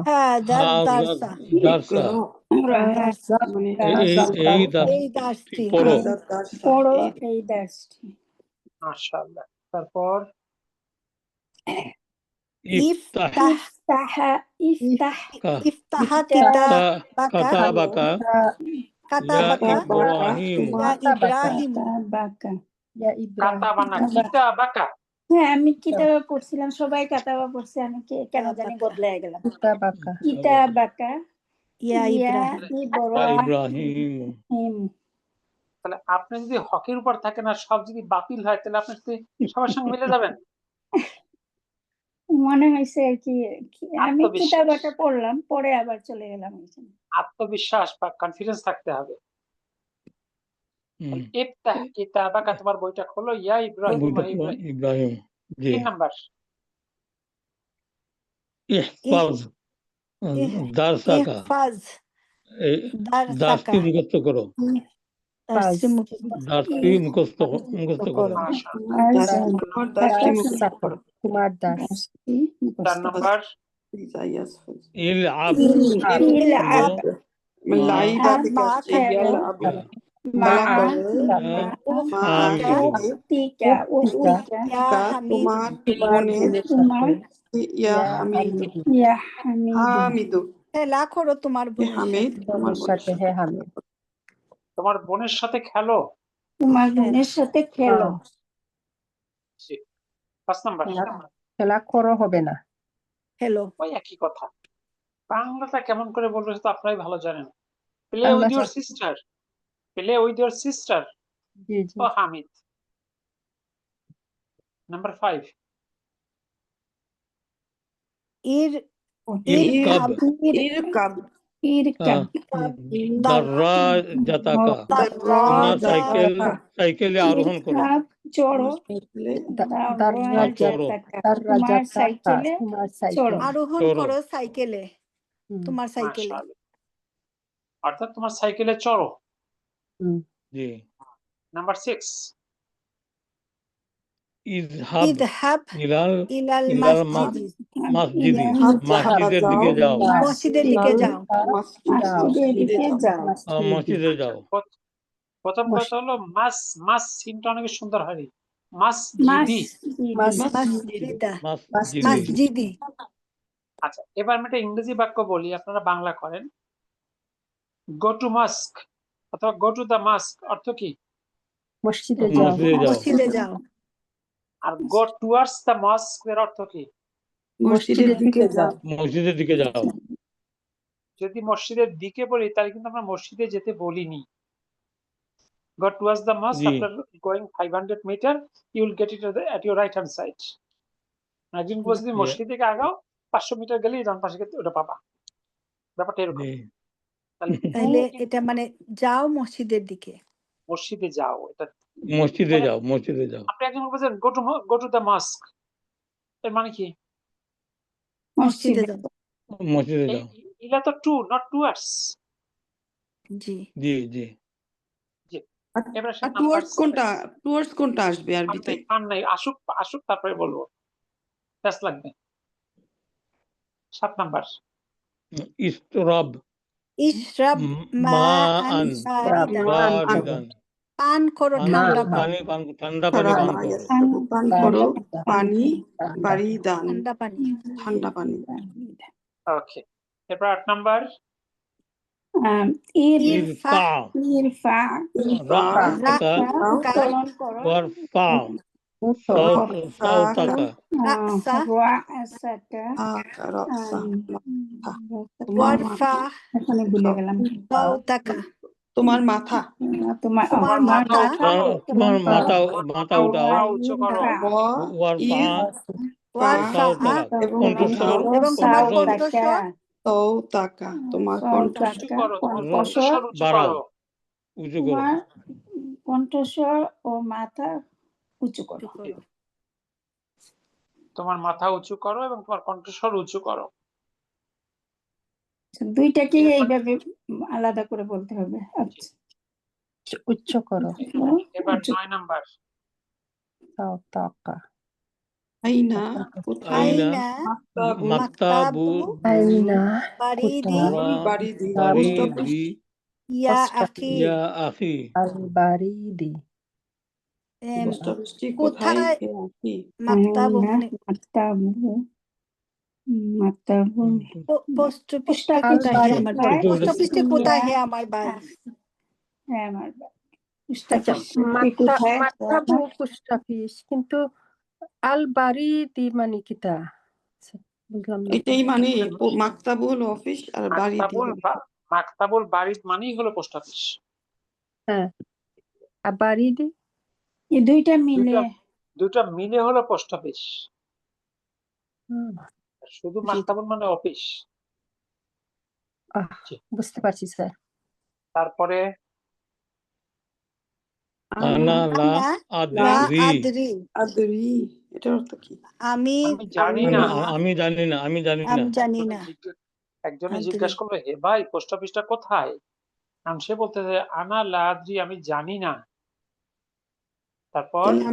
হাদার হাযা দারসা। দারসা। মানে এই দাস এই দার্সটি পড়ো। হাজার দারসা, পড়ো এই এই দার্সটি। মাশাআল্লাহ। তারপর ইফতাহ ইফতাহা ইফতাহ ইফতাহা কাতাবাকা কিতাবাকা কাতাবাকা ইব্রাহিম ইয়া ইব্রাহিম। বাকা। কাতাবানা কিতাবাকা। হ্যাঁ আমি কিতাবা পড়ছিলাম, সবাই কাতাবা পড়ছে, আমি কেন জানি বদলাই গেলাম। কিতাবাকা ইয়া ইয়া ইব্রাহিম। ইব্রাহিম। তাহলে আপনি যদি হকের উপর থাকেন আর সব যদি বাতিল হয় তাহলে আপনি সবার সঙ্গে মিলে যাবেন। মনে হয়েছে আর কি, আমি আত্মবিশ্বাস। কিতাবাটা পড়লাম, পরে আবার চলে গেলাম ওইখানে। আত্মবিশ্বাস বা কনফিডেন্স থাকতে হবে। ইফতাহ কিতাবাকা, তোমার বইটা খোলো, ইয়া ইব্রাহিম ইব্রাহিম। জি। 3 নাম্বার ইহফাজ দারসাকা, ইহফাজ দাসটি দারসাকা। মুখস্থ করো। দাসটি মুখস্থ করো। তোমার দাস। 4 নাম্বার ইল আব ইলআব লাইবা থেকে আসছে, ইয়াল আব। উতিকা ইয়া হামিদ। তোমার বোনের তোমার ইয়া হামিদু। ইয়া হামিদু হামিদু। খেলা করো তোমার বোনের হামিদ সাথে। তোমার বোনের সাথে। হ্যাঁ হামিদ। তোমার বোনের সাথে খেলো। তোমার বোনের সাথে খেলো। 5 নাম্বার খেলা করো হবে না। হ্যালো ওই একই কথা। বাংলাটা কেমন করে বলবো সেটা আপনারাই ভালো জানেন। Play Bangla with your sister, play with your sister. জি জি। ও হামিদ। নাম্বার 5 ইরকাব ইরকাব ইরকাব দাররাজাতাকা, তোমার সাইকেলে আরোহণ করো। ইরকাব চড়ো তোমার সাইকেলে চড়ো। আরোহণ করো সাইকেলে তোমার সাইকেলে। মাশাআল্লাহ। অর্থাৎ তোমার সাইকেলে চড়ো। জি। নাম্বার 6 ইযহাব ইলাল মাসজিদি, মাসজিদি। মসজিদের দিকে যাও। মসজিদের দিকে যাও। মসজিদে যাও। প্রথম কথা হলো মাস সিনটা অনেক সুন্দর হয়। মসজিদি। মসজিদি। আচ্ছা, এবার আমি একটা ইংরেজি বাক্য বলি, আপনারা বাংলা করেন। গো টু মস্ক অথবা গো টু দ্য মস্ক অর্থ কি? মসজিদে যাও। আর গো টুয়ার্ডস দ্য মস্ক এর অর্থ কি? মসজিদের দিকে যাও। মসজিদের দিকে যাও। যদি মসজিদের দিকে বলি তাহলে কিন্তু আমরা মসজিদে যেতে বলিনি। Go towards the mosque. After going 500 meter, you will get it at your right hand side. একজন বলছে তুমি মসজিদ থেকে আগাও 500 মিটার গেলেই ডান পাশে ওটা পাবা। ব্যাপারটা এরকম। তাহলে এটা মানে যাও মসজিদের দিকে। মসজিদে যাও, এটা মসজিদে যাও। আপনি একজন বলছেন go to the mosque, এর মানে কি? মসজিদে যাও। এটা তো টু, নট টুয়ার্ডস। জি জি জি। এবার টুয়ার্ডস কোনটা আসবে আরবিতে? নাই, আসুক তারপরে বলবো। লাগবে 7 নাম্বার ইস্তরাব ইশরাব মাআন বারিদান। বারিদান পান করো ঠান্ডা পানি। ঠান্ডা পানি পান করো পান করো পানি ঠান্ডা। বারিদান ঠান্ডা পানি। ঠান্ডা পানি। ওকে, এরপর 8 নাম্বার ইরফা ইরফা রাফকা উত্তোলন করো ওয়ারফা উঠো সাউতাকা রাসা রাসাটা রসা ওয়ারফা এখানে ভুলে গেলাম সাউতাকা। তোমার মাথা তোমার তোমার মাথা তোমার মাথা উঠাও উঁচু করো। ওয়ারফা ওয়ারফা এবং কণ্ঠস্বর এবং তোমার কণ্ঠস্বর সৌতাকা তোমার কণ্ঠ উঁচু করো, তোমার কণ্ঠস্বর কণ্ঠস্বর উঁচু বাড়াও করো। উঁচু করো তোমার কণ্ঠস্বর ও মাথা উঁচু করো তোমার মাথা উঁচু করো এবং তোমার কণ্ঠস্বর উঁচু করো। দুইটাকে এইভাবে আলাদা করে বলতে হবে। আচ্ছা উচ্চ করো এবার 9 নাম্বার সাউতাকা আইনা কোথায় আইনা মাকতাবু আইনা বারিদি বাড়িদি বারিদি ইয়া আখি। ইয়া আখি আল বারিদি পোস্ট অফিসটি কোথায় কোথায়? হে আখি? মাকতাবু মানে পোস্ট অফিসটা কোথায় হে আমার বাড়ি? পোস্ট অফিসটা কোথায় হে আমার বাড়ি? হ্যাঁ আমার আচ্ছা মাকতাবু পোস্ট অফিস কিন্তু আল বারিদি মানে কিতা বুঝলাম না এটাই মানে মাকতাবু হলো অফিস আর বাড়িদি মাকতাবুল বারিদ মানেই হলো পোস্ট অফিস। হ্যাঁ আর বারিদি এই দুইটা মিলে দুটা মিলে হলো পোস্ট অফিস। হুম, শুধু মাকতাবুল মানে অফিস। বুঝতে পারছি স্যার তারপরে আনা লা লা আদরি আদরি আদরি এটার অর্থ কি? আমি জানি না। আমি জানি না আমি জানি না। একজনে আদরি। জিজ্ঞাসা করলো, হে ভাই পোস্ট অফিসটা কোথায়? কারণ সে বলতেছে আনা লা আদরি, আমি জানি না। তারপর তাহলে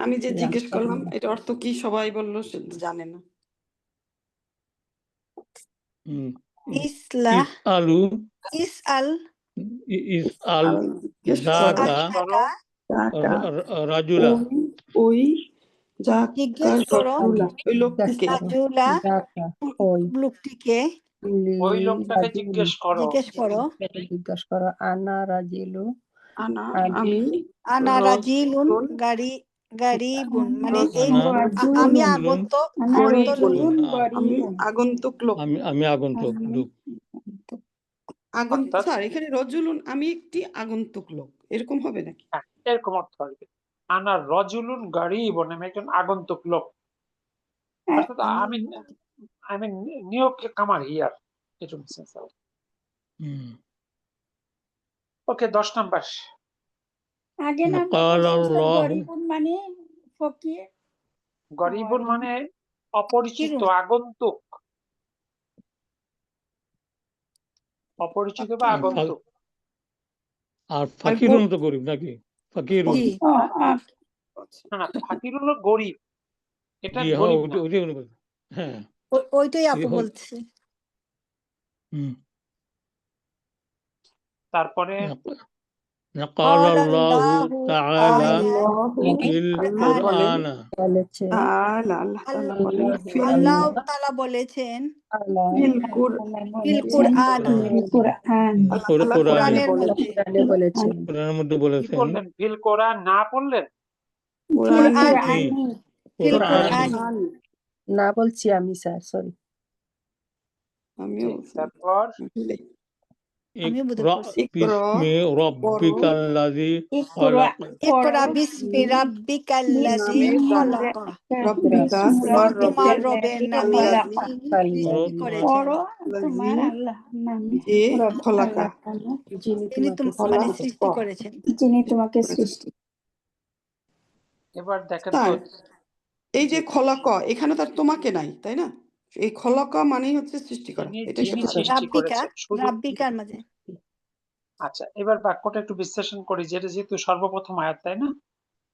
আমি যে জিজ্ঞেস করলাম এটা অর্থ কি, সবাই বললো সে জানে না। ইসলাহ আলু ইসআল আল জিজ্ঞেস জাকা করো রাজুলা ওই জিজ্ঞেস করো ওই লোকটিকে রাজুলা লোকটিকে ওই লোকটাকে জিজ্ঞেস করো। জিজ্ঞেস করো আনা রাজিলু আনা আমি আনা রাজিলুন গারিবুন মানে এই আমি আগন্তক আমি আগন্তুক লোক। আমি আগন্তুক লোক। আগন্তুক স্যার এখানে রজুলুন আমি একটি আগন্তুক লোক এরকম হবে নাকি? হ্যাঁ, এরকম অর্থ হবে। আনা রজুলুন গারিবুন, আমি একজন আগন্তুক লোক। অর্থাৎ আমি নিউ কামার হিয়ার, এরকম সেন্স হবে। ওকে 10 নাম্বার আগে না গরিবুন মানে ফকির, গরিবুন মানে অপরিচিত, আগন্তুক। অপরিচিত বা আগন্তুক। আর ফাকিরুন তো গরিব নাকি? ফাকিরুন না, ফাকির হলো গরিব, এটা গরিব না। হ্যাঁ ওইটাই আপু বলছে। তারপরে قال الله تعالى في القرآن আল্লাহ তাআলা বলেছেন কোরআনের মধ্যে বলেছেন ফিল কোরআন না পড়লেন? না বলছি আমি স্যার সরি তারপর ইকরা বিসমি রাব্বিকাল্লাযী খালাক ইকরা বিসমি রাব্বিকাল্লাযী খালাক তোমার রবের নামে সৃষ্টি করেছেন যিনি তোমাকে সৃষ্টি করেছেন। যিনি তোমাকে সৃষ্টি। এবার দেখেন এই যে খলাক এখানে তার তোমাকে নাই তাই না? এই খলাক মানেই হচ্ছে সৃষ্টি করা। এটাই রাব্বিকার মাঝে। আচ্ছা, এবার বাক্যটা একটু বিশ্লেষণ করি, যেটা যেহেতু সর্বপ্রথম আয়াত তাই না?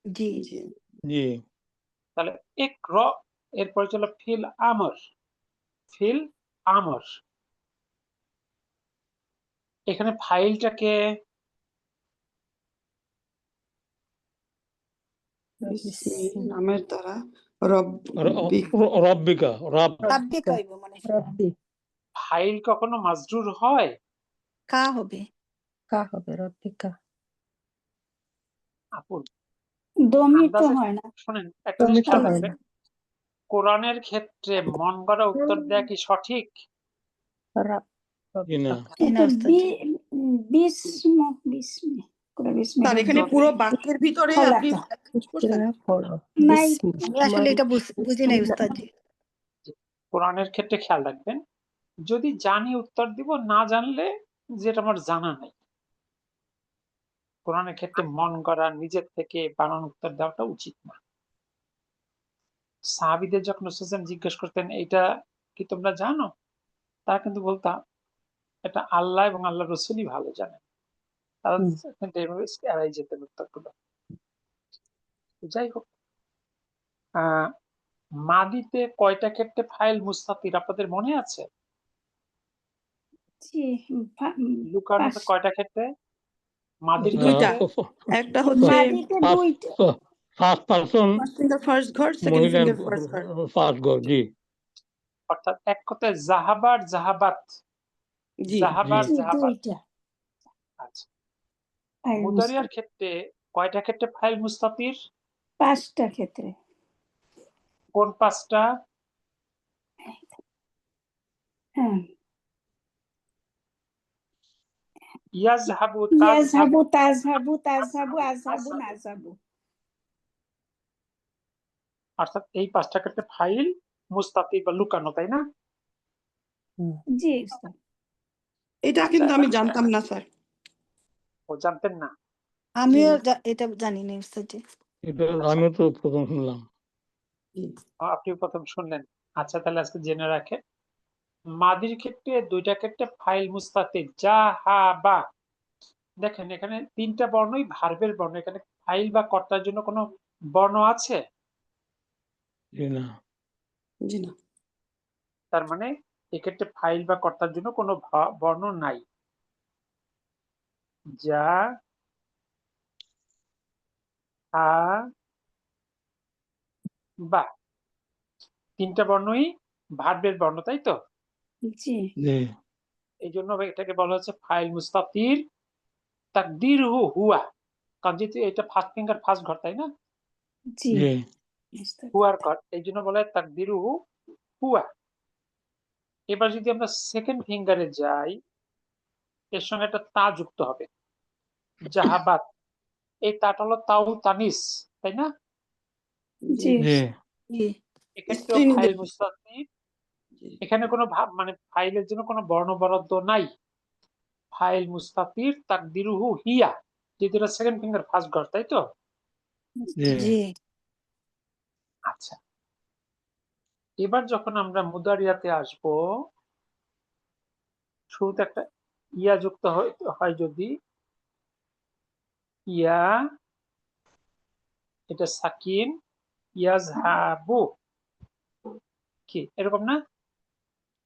জি জি। তাহলে ইকরা এরপর চলো ফিল আমর। এখানে ফাইলটাকে নামের দ্বারা রব্বি রব্বিকা রাব্বিক হইব মানে রব্বি ফাইল কখনো মাজরুর হয়? কা হবে। কা হবে রব্বিকা আপু দমির তো আন্দাজে হয় না। শোনেন, একটা জিনিস দমির তো খেয়াল হয় রাখবেন, না। কোরআনের ক্ষেত্রে মন গড়া উত্তর দেয়া কি সঠিক? জি না। এটা বিস্ম বিস্মি করে বিস্মি স্যার এখানে যদি- পুরো বাক্যের ভিতরে আপনি খোলাকা। use করছেন? নাই আমি আসলে এটা বুঝি নাই উস্তাদজি। কোরআনের ক্ষেত্রে খেয়াল রাখবেন, যদি জানি উত্তর দিব, না জানলে যেটা আমার জানা নাই। কোরআনের ক্ষেত্রে মন গড়া নিজের থেকে বানানো উত্তর দেওয়াটা উচিত না। সাহাবীদের যখন রাসূল জিজ্ঞেস করতেন এটা কি তোমরা জানো, তারা কিন্তু বলতাম এটা আল্লাহ এবং আল্লাহ রসুলই ভালো জানেন। তারা কিন্তু এভাবে এড়াই যেতেন উত্তরগুলো। যাই হোক, মাদিতে কয়টা ক্ষেত্রে ফাইল মুস্তাতির আপনাদের মনে আছে? জি, লুকানোতে কয়টা ক্ষেত্রে? মাদির দুইটা। ক্ষেত্রে একটা হচ্ছে মাদিতে দুইটা। First person first finger first ঘর, সেকেন্ড মহিলা ফিঙ্গার ফার্স্ট ঘর। First god. জি অর্থাৎ এক কথায় জাহাবার জাহাবাত, জি জাহাবার জি, জাহাবাত। দুইটা। আচ্ছা, ফাইল মুদারিয়ার মুস্তাতির। ক্ষেত্রে কয়টা ক্ষেত্রে ফাইল মুস্তাতির? 5টা ক্ষেত্রে। কোন 5টা? হ্যাঁ, ইয়াজহাবু, ইয়াজহাবু, তাজহাবু, তাজহাবু, আজহাবু, নাজহাবু। অর্থাৎ এই 5টা ক্ষেত্রে ফাইল মুস্তাতির বা লুকানো, তাই না? জি উস্তাদ। এটা কিন্তু আমি জানতাম না স্যার। ও জানতেন না? আমিও এটা জানি না উস্তাদজি। এটা আমিও তো প্রথম শুনলাম। আপনি প্রথম শুনলেন। আচ্ছা, তাহলে আজকে জেনে রাখে, মাদির ক্ষেত্রে 2টা ক্ষেত্রে ফাইল মুস্তাতির, জাহাবা। দেখেন এখানে 3টা বর্ণই ভার্বের বর্ণ, এখানে ফাইল বা কর্তার জন্য কোনো বর্ণ আছে? জি না। জি না। তার মানে এক্ষেত্রে ফাইল বা কর্তার জন্য কোনো বর্ণ নাই। যা বা 3টা বর্ণই ভার্বের বর্ণ, তাই তো? জি জি এই জন্য এটাকে বলা হচ্ছে ফাইল মুস্তাতির তাকদিরহু হুয়া, কারণ যেহেতু এটা ফার্স্ট ফিঙ্গার ফার্স্ট ঘর, তাই না? জি জি উস্তাদ। হুয়ার ঘর, এই জন্য বলা হয় তাকদিরহু হুয়া। এবার যদি আমরা সেকেন্ড ফিঙ্গারে যাই, এর সঙ্গে একটা তা যুক্ত হবে, জাহাবাত। এই তাটা হলো তাও তানিস, তাই না? জি জি জি এক্ষেত্রে স্ত্রী ফাইল নির্দেশ। মুস্তাতির, এখানে কোনো মানে ফাইলের জন্য কোনো বর্ণ বরাদ্দ নাই। ফাইল মুস্তাতির তাকদিরুহু হিয়া, যেহেতু এটা সেকেন্ড ফিঙ্গার ফার্স্ট ঘর, তাই তো? জি জি আচ্ছা, এবার যখন আমরা মুদারিয়াতে আসব, শুরুতে একটা ইয়া যুক্ত হয় যদি, ইয়া, এটা সাকিন, ইয়াজহাবু, কি এরকম না?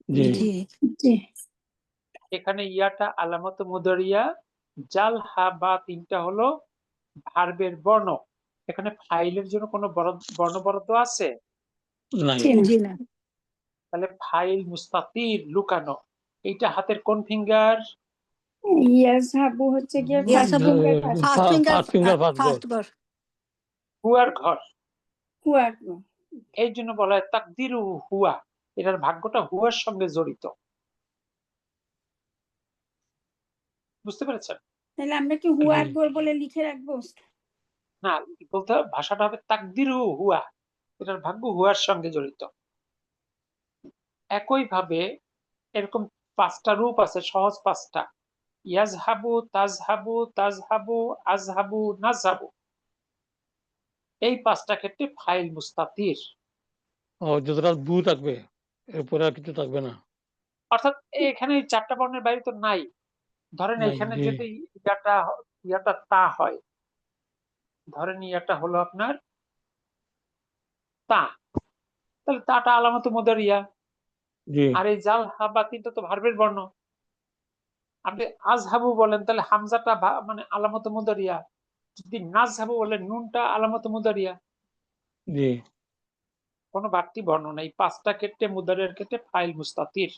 জি জি জি এখানে ইয়াটা আলামত মুদারিয়া, জাল হা বা 3টা হলো ভার্বের বর্ণ। এখানে ফাইলের জন্য কোনো বর্ণ বরাদ্দ আছে? নাই। জি না। জি না। তাহলে ফাইল মুস্তাতির লুকানো, এইটা হাতের কোন ফিঙ্গার? ইয়াজহাবু হচ্ছে গিয়ে ইয়াজহাবু first finger first finger first god. First ঘর। হুয়ার ঘর। হুয়ার। এই জন্য বলা হয় তাকদিরু হুয়া, এটার ভাগ্যটা হুয়ার সঙ্গে জড়িত। বুঝতে পেরেছেন? তাহলে আমরা কি হুয়ার ঘর বলে লিখে রাখবো উস্তাদ? না, বলতে হবে, ভাষাটা হবে তাকদিরু হুয়া, এটার ভাগ্য হুয়ার সঙ্গে জড়িত। একইভাবে এরকম 5টা রূপ আছে, সহজ 5টা, ইয়াজহাবু, তাজহাবু, তাজহাবু, আজহাবু, নাজহাবু। এই 5টা ক্ষেত্রে ফাইল মুস্তাতির, ও যতটা বু থাকবে এরপরে আর কিছু থাকবে না। অর্থাৎ এখানে 4টা বর্ণের বাইরে তো নাই। ধরেন নাই, এখানে জি। যদি ইয়াটা তা হয়, ধরেন ইয়াটা হলো আপনার তা, তাহলে তাটা আলামত মুদারিয়া। জি আর এই জাল হা বা 3টা তো ভার্বের বর্ণ, আপনি আজহাবু বলেন তাহলে হামজাটা মানে আলামত মুদারিয়া, যদি নাজহাবু বলেন নুনটা আলামত মুদারিয়া। জি কোনো বাড়তি বর্ণ নাই, 5টা ক্ষেত্রে মুদারিয়ার ক্ষেত্রে ফাইল মুস্তাতির।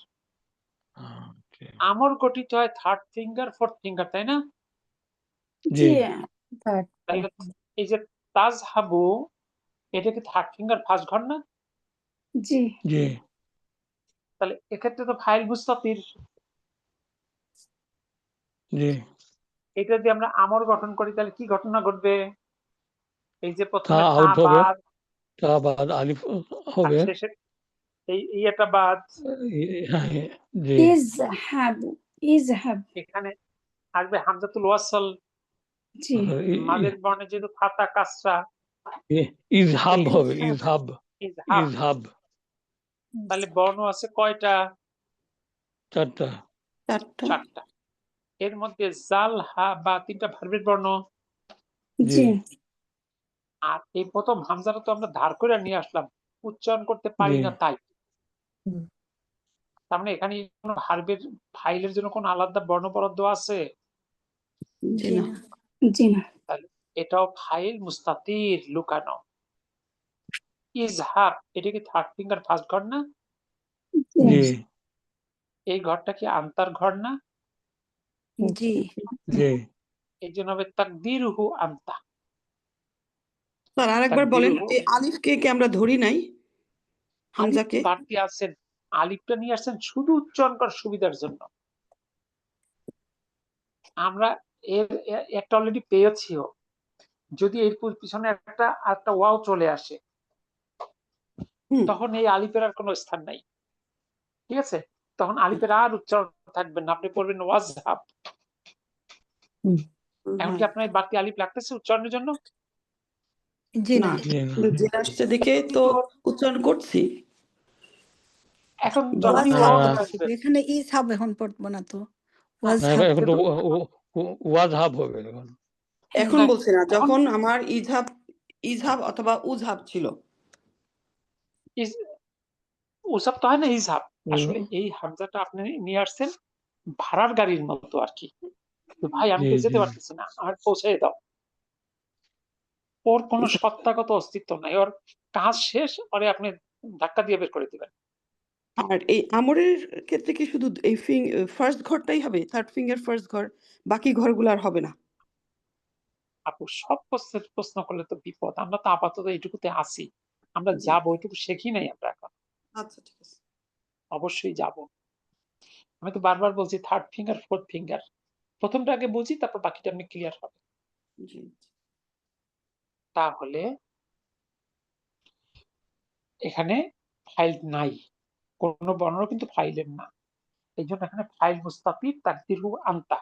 আচ্ছা। আমর গঠিত হয় 3rd ফিঙ্গার 4th ফিঙ্গার, তাই না? জি জি তাহলে এই যে তাজহাবু, এটা কি 3rd ফিঙ্গার 1st ঘর না? জি জি তাহলে এক্ষেত্রে তো ফাইল মুস্তাতির। জি এটা যদি আমরা আমর গঠন করি তাহলে কি ঘটনা ঘটবে? এই যে তা প্রথমে তা আউট হবে, বাদ তা বাদ আলিফ আর হবে। শেষে এই এটা বাদ, হ্যাঁ, জি ইজহাবু ইজহাব এখানে আসবে হামজাতুল ওয়াসল, জি মাঝের বর্ণে যেহেতু ফাতা কাসরা, ইজহাব হবে, ইজহাব। ইজহাব ইজহাব। ইজহাব তাহলে বর্ণ আছে কয়টা? 4টা। 4টা। এর মধ্যে জাল, হা, বা 3টা ভার্বের বর্ণ। জি জি আর এই প্রথম হামজাটা তো আমরা ধার করে নিয়ে আসলাম, উচ্চারণ করতে পারি জি না তাই। হুম। তার মানে এখানে কোনো ভার্বের ফাইলের জন্য কোনো আলাদা বর্ণ বরাদ্দ আছে? জি জি না। না। জি না তাহলে এটাও ফাইল মুস্তাতির, লুকানো। ইজহাব, এটা কি 3rd ফিঙ্গার 1st ঘর না? জি এই ঘরটা কি আন্তার ঘর না? জি জি এই জন্য হবে তাকদিরুহু আন্তা। স্যার আরেকবার বলেন, তাকদিরুহু, এই আলিফকে কি আমরা ধরি নাই, আলিফ হামজাকে? বাড়তি আছেন, আলিফটা নিয়ে আসছেন শুধু উচ্চারণ করার সুবিধার জন্য। আমরা এর একটা অলরেডি পেয়েছিও, যদি এর পিছনে একটা ওয়াও চলে আসে হুম। তখন এই আলিফের আর কোনো স্থান নাই, ঠিক আছে? তখন আলিফের আর উচ্চারণ থাকবে না, আপনি পড়বেন ওয়াজহাব। এখন কি হ্যাঁ। আপনার এই বাড়তি আলিফ লাগতেছে উচ্চারণের জন্য? জি না, না। জি না। কিন্তু যে আসছে দেখে তো উচ্চারণ করছি। এখন যখনই না, ওয়াও না, চলে ওয়াজহাব, আসবে, এখানে ইজহাব এখন পড়বো না তো, না, ওয়াজহাব এখন তো পড়বো। ওয়াজহাব হবে এখন। এখন হ্যাঁ, বলছি না, এখন যখন আমার ইজহাব ইজহাব অথবা উজহাব ছিল। ওসব তো হয় না ইজহাব। আসলে হুম, এই হামজাটা আপনি নিয়ে আসছেন ভাড়ার গাড়ির মতো আর কি, ভাই আমি জি তো জি যেতে পারতেছি না, আমার পৌঁছে দাও। ওর কোনো সত্তাগত অস্তিত্ব নাই, ওর কাজ শেষ, ওরে আপনি ধাক্কা দিয়ে বের করে দিবেন। আর এই আমরের ক্ষেত্রে কি শুধু এই ফার্স্ট ঘরটাই হবে, 3rd ফিঙ্গার 1st ঘর, বাকি ঘরগুলো আর হবে না? আপু সব প্রশ্ন করলে তো বিপদ, আমরা তো আপাতত এইটুকুতে আছি, আমরা জি। যাবো ওইটুকু শিখি নাই আমরা এখন, আচ্ছা, ঠিক আছে। অবশ্যই যাব। আমি তো বারবার বলছি 3rd ফিঙ্গার 4th ফিঙ্গার, প্রথমটা আগে বুঝি তারপর বাকিটা আপনি ক্লিয়ার হবে। জি। তাহলে এখানে ফাইল নাই, কোনো বর্ণ কিন্তু ফাইলের না, এই জন্য এখানে ফাইল মুস্তাতির তাকদিরহু আনতা,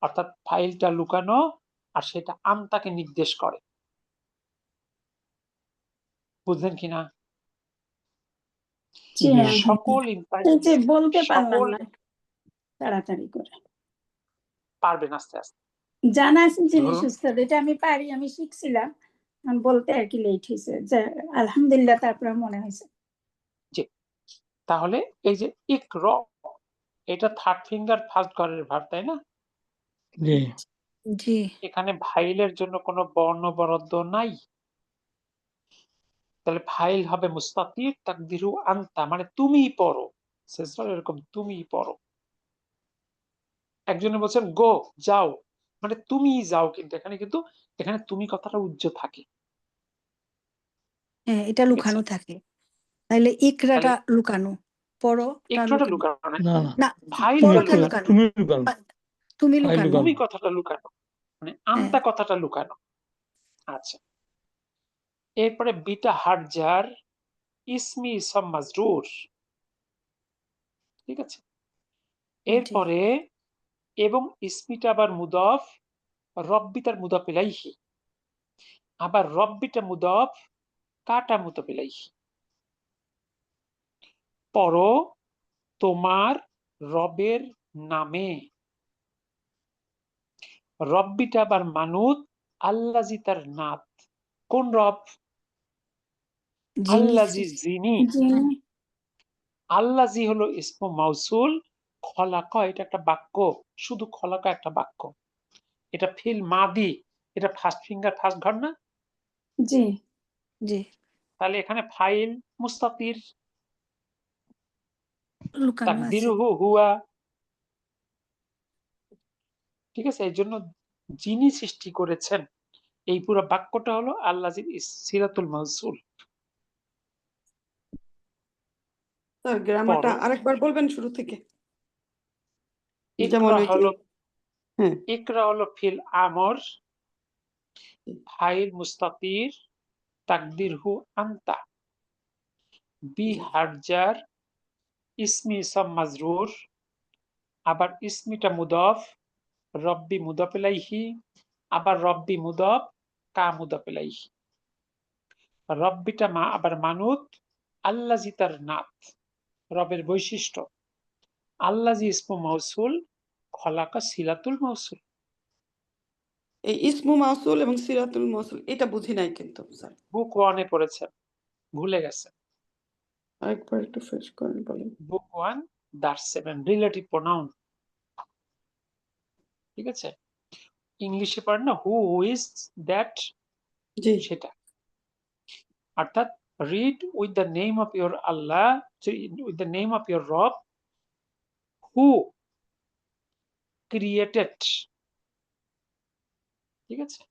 অর্থাৎ ফাইলটা লুকানো আর সেটা আনতাকে নির্দেশ করে। বুঝলেন কিনা? জি জি না সকল এই যে বলতে পারলাম সকল না তাড়াতাড়ি করে। পারবেন আস্তে আস্তে। জানা আছে জিনিস ধরুন উস্তাদ, এটা আমি পারি, আমি শিখছিলাম, এখন বলতে আর কি লেট হয়েছে, যে আলহামদুলিল্লাহ তারপরে মনে হয়েছে। যে তাহলে এই যে ইকর, এটা 3rd ফিঙ্গার 1st ঘরের ভার্ব, তাই না? জি জি এখানে ফাইলের জন্য কোনো বর্ণ বরাদ্দ নাই, তাহলে ফাইল হবে মুস্তাতির তাকদিরু আনতা, মানে তুমিই পড়ো। শেষবার এরকম তুমিই পড়ো। একজনে বলছেন গো, যাও, মানে তুমিই যাও, কিন্তু এখানে তুমি কথাটা উজ্জ্ব থাকে, হ্যাঁ, এটা ঠিক আছে? লুকানো থাকে, তাইলে তাহলে ইকরাটা লুকানো, পড়োটা একটুটা লুকানো। লুকানো না, না না না, ফাইলটা পড়োটা তুমি লুকানো, তুমি লুকানো, তুমি ফাইল লুকানো। লুকানো। তুমি কথাটা লুকানো, মানে হ্যাঁ, আনতা কথাটা লুকানো। আচ্ছা, এরপরে বিটা হারজার ইসমি ইসম মাজরুর, ঠিক আছে? জি এরপরে এবং ইসমিটা আবার মুদফ, রব্বিটার মুদফ ইলাইহি, আবার রব্বিটা মুদফ, কাটা মুদফ ইলাইহি। পড়ো তোমার রবের নামে, রব্বিটা আবার মানুত, আল্লাজি তার নাত। কোন রব? জিনি আল্লাজি, যিনি। জি আল্লাজি হলো ইসমু মাউসুল, খলাকা এটা একটা বাক্য, শুধু খলাকা একটা বাক্য। এটা ফিল মাদি, এটা ফার্স্ট ফিঙ্গার ফার্স্ট ঘর না? জি জি তাহলে এখানে ফাইল মুস্তাতির, লুকানো আছে। তাকদিরুহু হুয়া। ঠিক আছে, এই জন্য যিনি সৃষ্টি করেছেন, এই পুরো বাক্যটা হলো আল্লাযী সিলাতুল মাউসুল। স্যার গ্রামারটা পড়ো। আরেকবার বলবেন শুরু থেকে, যেমন ইকরা ওই যে হলো, হ্যাঁ ইকরা হলো ফিল আমর, ফাইল মুস্তাতির, তাকদিরহু আনতা, বি জি হারজার, ইসমি ইসাম মাজরুর, আবার ইসমিটা মুদফ, রব্বি মুদফ ইলাইহি, আবার রব্বি মুদফ, কা মুদফ ইলাইহি। রব্বিটা মা আবার মানুত, আল্লাযী তার নাত, রবের বৈশিষ্ট্য। আল্লাযী ইসমু মাউসুল, খলাকা সিলাতুল মাউসুল। এই ইসমু মাউসুল এবং সিরাতুল মাউসুল এটা বুঝি নাই কিন্তু স্যার, বুক ওয়ানে পড়েছেন, ভুলে গেছেন। আরেকবার একটু ফ্রেশ করেন বলেন। বুক 1 দার্স 7 রিলেটিভ প্রোনাউন। ঠিক আছে, ইংলিশে পড়েন না, হু ইজ দ্যাট, জি সেটা। অর্থাৎ read with the name of your Allah, with the name of your রব, হু ক্রিয়েটেড। ঠিক আছে,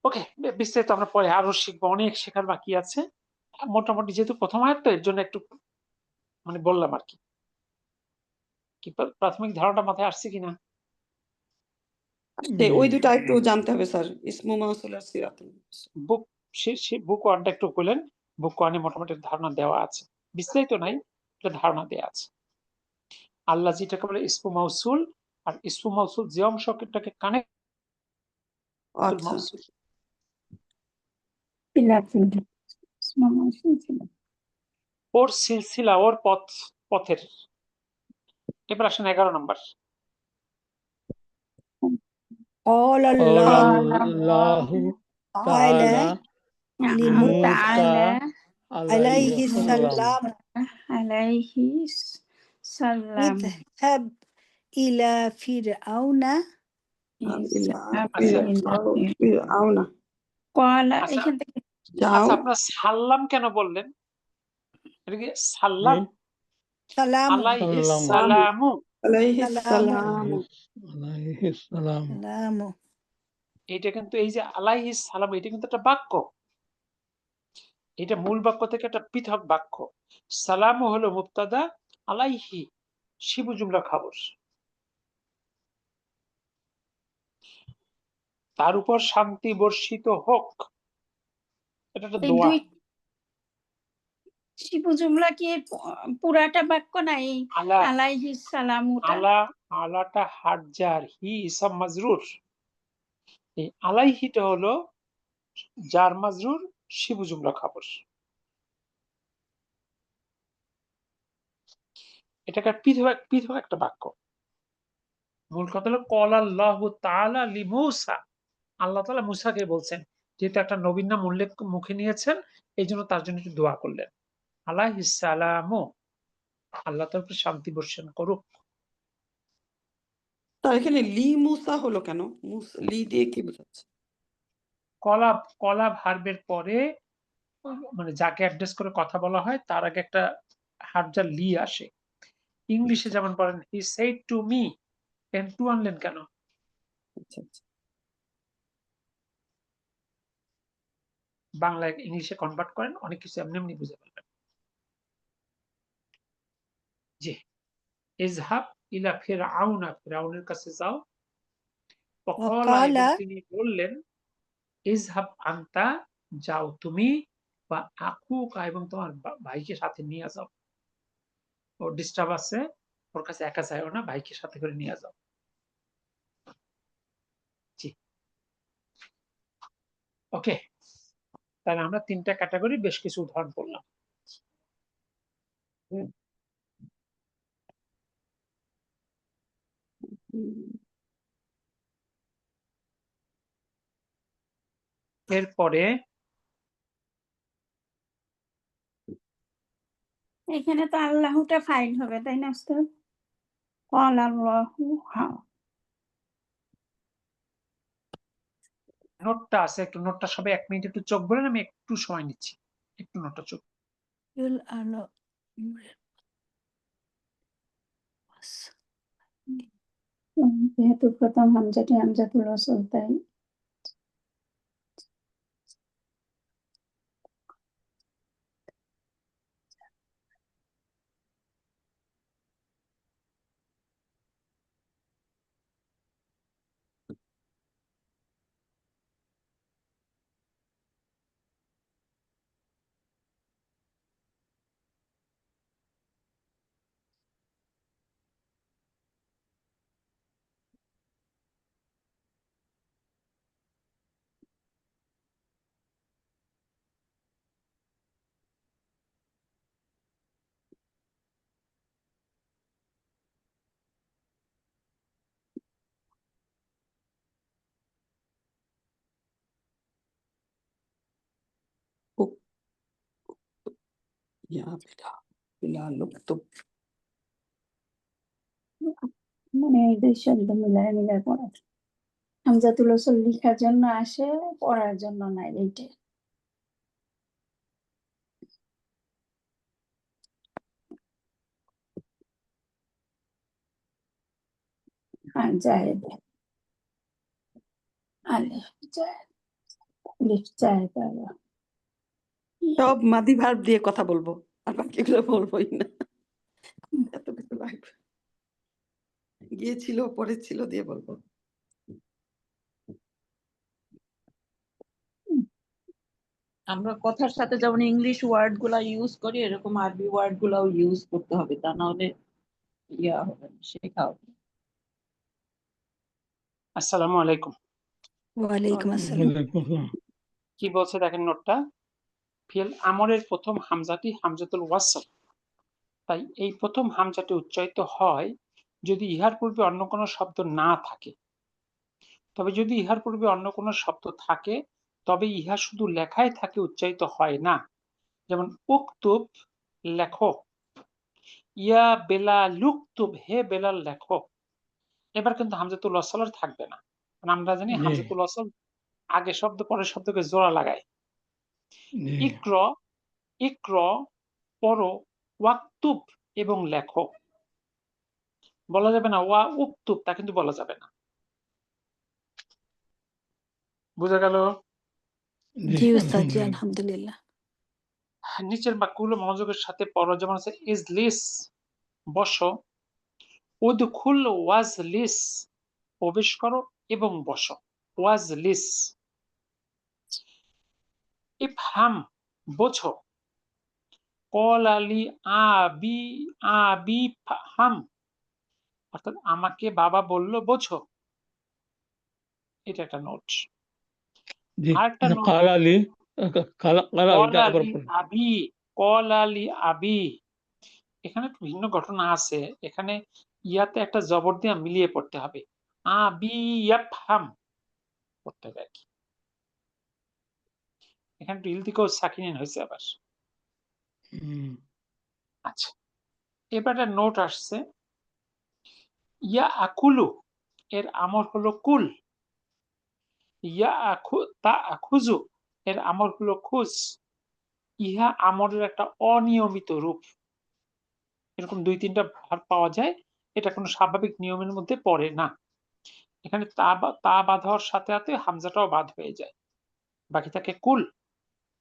ওকে। বিস্তারিত আমরা পরে আরো শিখবো, অনেক শেখার বাকি আছে। মোটামুটি যেহেতু প্রথম আয়াত তো, এর জন্য একটু মানে বললাম আর কি। কি প্রাথমিক ধারণাটা মাথায় আসছে কিনা? ওই দুটো একটু জানতে হবে স্যার, ইসমু মাউসুল আর সিরাতুল মাউসুল। বুক বুক ওয়ানটা একটু বললেন। বুক ওয়ানে মোটামুটি ধারণা দেওয়া আছে, বিস্তারিত নাই, এটা ধারণা দেওয়া আছে। আল্লাহ যেটাকে বলে ইসমু মাউসুল, আর ইসমু মাউসুল যে অংশটাকে কানেক্ট আচ্ছা মাউসুল। ওর সিলসিলা, ওর পথের। এবার আসেন 11 নম্বর। قال الله আল্লাহু تعالى তাআলা لموسى মুসা عليه আলাইহিস সালাম السلام আলাইহি সালাম اذهب إلى فرعون আওনা কলা আচ্ছা এখান থেকে যাও আচ্ছা, আপনার সাল্লাম কেন বললেন? এটা কি সাল্লাম? سلام আলাইহিস সালাম সালামু, আলাইহিস سلام সালাম। আলাইহিস সালাম। سلام এটা কিন্তু এই যে আলাইহিস সালাম, এটা কিন্তু একটা বাক্য। এটা মূল বাক্য থেকে একটা পৃথক বাক্য। সালামু হলো মুবতাদা, আলাইহি শিবু জুমলা খবর। তার উপর শান্তি বর্ষিত হোক, এটা একটা এই দোয়া। দুই শিবু জুমলা কি পুরাটা বাক্য নাই? আলা, আলাইহিস সালামুটা আলা, আলাটা হারজার, হি ইসাম মাজরুর। এই আলাইহিটা হলো জার মাজরুর, শিবু জুমলা খবর। এটাকে পৃথক একটা বাক্য। মূল কথা হলো ক্বালা আল্লাহু তাআলা লিমূসা, আল্লাহ তাআলা মূসাকে বলছেন, যেহেতু একটা নবীর নাম উল্লেখ মুখে নিয়েছেন, এই জন্য তার জন্য একটু দোয়া করলেন, আলাইহিস সালামু, আল্লাহ তার উপর শান্তি বর্ষণ করুক। তার এখানে লি মুসা হলো কেন? লি দিয়ে কি বোঝাচ্ছে? কলা ভার্বের পরে মানে যাকে অ্যাড্রেস করে কথা বলা হয় তার আগে একটা হারজার লি আসে। ইংলিশে যেমন বলেন হি সেড টু মি, এন টু আনলেন কেন? আচ্ছা আচ্ছা বাংলায় ইংলিশে কনভার্ট করেন, অনেক কিছু এমনি এমনি বুঝে ফেলবেন। জি, ইজহাব ইলা ফিরআউনা, ফিরআউনের কাছে যাও। ওয়াকালা, وقال এবং তিনি বললেন, ইজহাব আনতা, যাও তুমি, বা আখুকা, এবং তোমার ভাইকে সাথে নিয়ে যাও। ওর ডিস্টার্ব আছে, ওর কাছে একা যাও না, ভাইকে সাথে করে নিয়ে যাও। জি, ওকে। তাহলে আমরা 3টা ক্যাটাগরি বেশ কিছু উদাহরণ পড়লাম। হুম। এরপরে এখানে তো আল্লাহুটা ফাইল হবে, তাই না উস্তাদ? ক্বাল আল্লাহু, হ্যাঁ। নোটটা আছে, একটু নোটটা সবাই 1 মিনিট একটু চোখ বলেন, আমি একটু সময় নিচ্ছি, একটু নোটটা চোখ। ইউল আলো যেহেতু প্রথম হামজাটি হামজাতুল ওয়াসল, তাই উক- ইয়া বিলা বিলা লুপ্ত মানে এই দুই শব্দ মিলায় মিলায় পড়া। হামজাতুল ওয়াসল লিখার জন্য আসে, পড়ার জন্য নাই, এইটা। হ্যাঁ, জায়েদ, আলিফ জায়েদ, আলিফ জায়েদ আলা। সব মাদি ভার্ব দিয়ে কথা বলবো, আর বাকিগুলো বলবোই না, এত কিছু লাগবে। গিয়েছিল, পড়েছিল দিয়ে বলবো। আমরা কথার সাথে যেমন ইংলিশ ওয়ার্ড গুলা ইউজ করি, এরকম আরবি ওয়ার্ড গুলাও ইউজ করতে হবে, তা না হলে ইয়া হবে না, শেখা হবে না। আসসালামু আলাইকুম। ওয়ালাইকুম আসসালাম। ওয়ালাইকুম আসসালাম। কি বলছে দেখেন নোটটা, ফিল আমরের প্রথম হামজাটি হামজাতুল ওয়াসল, তাই এই প্রথম হামজাটি উচ্চারিত হয় যদি ইহার পূর্বে অন্য কোনো শব্দ না থাকে। তবে যদি ইহার পূর্বে অন্য কোনো শব্দ থাকে, তবে ইহা শুধু লেখায় থাকে, উচ্চারিত হয় না। যেমন উকতুব, লেখো, ইয়া বেলাল উকতুব, হে বেলাল লেখো। এবার কিন্তু হামজাতুল ওয়াসল আর থাকবে না, কারণ আমরা জানি জি। হামজাতুল ওয়াসল আগে শব্দ পরের শব্দকে জোড়া লাগায়। জি ইক্র, ইক্র পড়ো, ওয়াক্তুব এবং লেখো। বলা যাবে না ওয়া উক্তুব, তা কিন্তু বলা যাবে না। বুঝা গেল? জি জি উস্তাদ, জি আলহামদুলিল্লাহ। আলহামদুলিল্লাহ। নিচের বাক্যগুলো মনোযোগের সাথে পড়ো, যেমন আছে ইজলিস, বসো, উদখুল ওয়াজলিস, প্রবেশ করো এবং বসো, ওয়াজলিস। ইফহাম, বোঝো, কল আলী আবি, আবি ফাহাম, অর্থাৎ আমাকে বাবা বলল বোঝো। এটা একটা নোট। জি আরেকটা নোট, কাল আলী, কালা কালা কল এটা আবার আলী পড়েন। আবি, কল আলী আবি। এখানে ভিন্ন ঘটনা আছে, এখানে ইয়াতে একটা জবর দিয়ে মিলিয়ে পড়তে হবে, আবি ইয়াফহাম পড়তে হবে আর কি। এখানে একটু ইলতিকাউ সাকিনিন হয়েছে আবার। আচ্ছা, এবার একটা নোট আসছে, ইয়া আকুলু এর আমর হলো কুল, ইয়া আখু তা আখুজু এর আমর হলো খুজ। ইহা আমরের একটা অনিয়মিত রূপ। এরকম 2-3টা ভার্ব পাওয়া যায়, এটা কোনো স্বাভাবিক নিয়মের মধ্যে পড়ে না। এখানে তা বাদ হওয়ার সাথে সাথে হামজাটাও বাদ হয়ে যায়, বাকি থাকে কুল।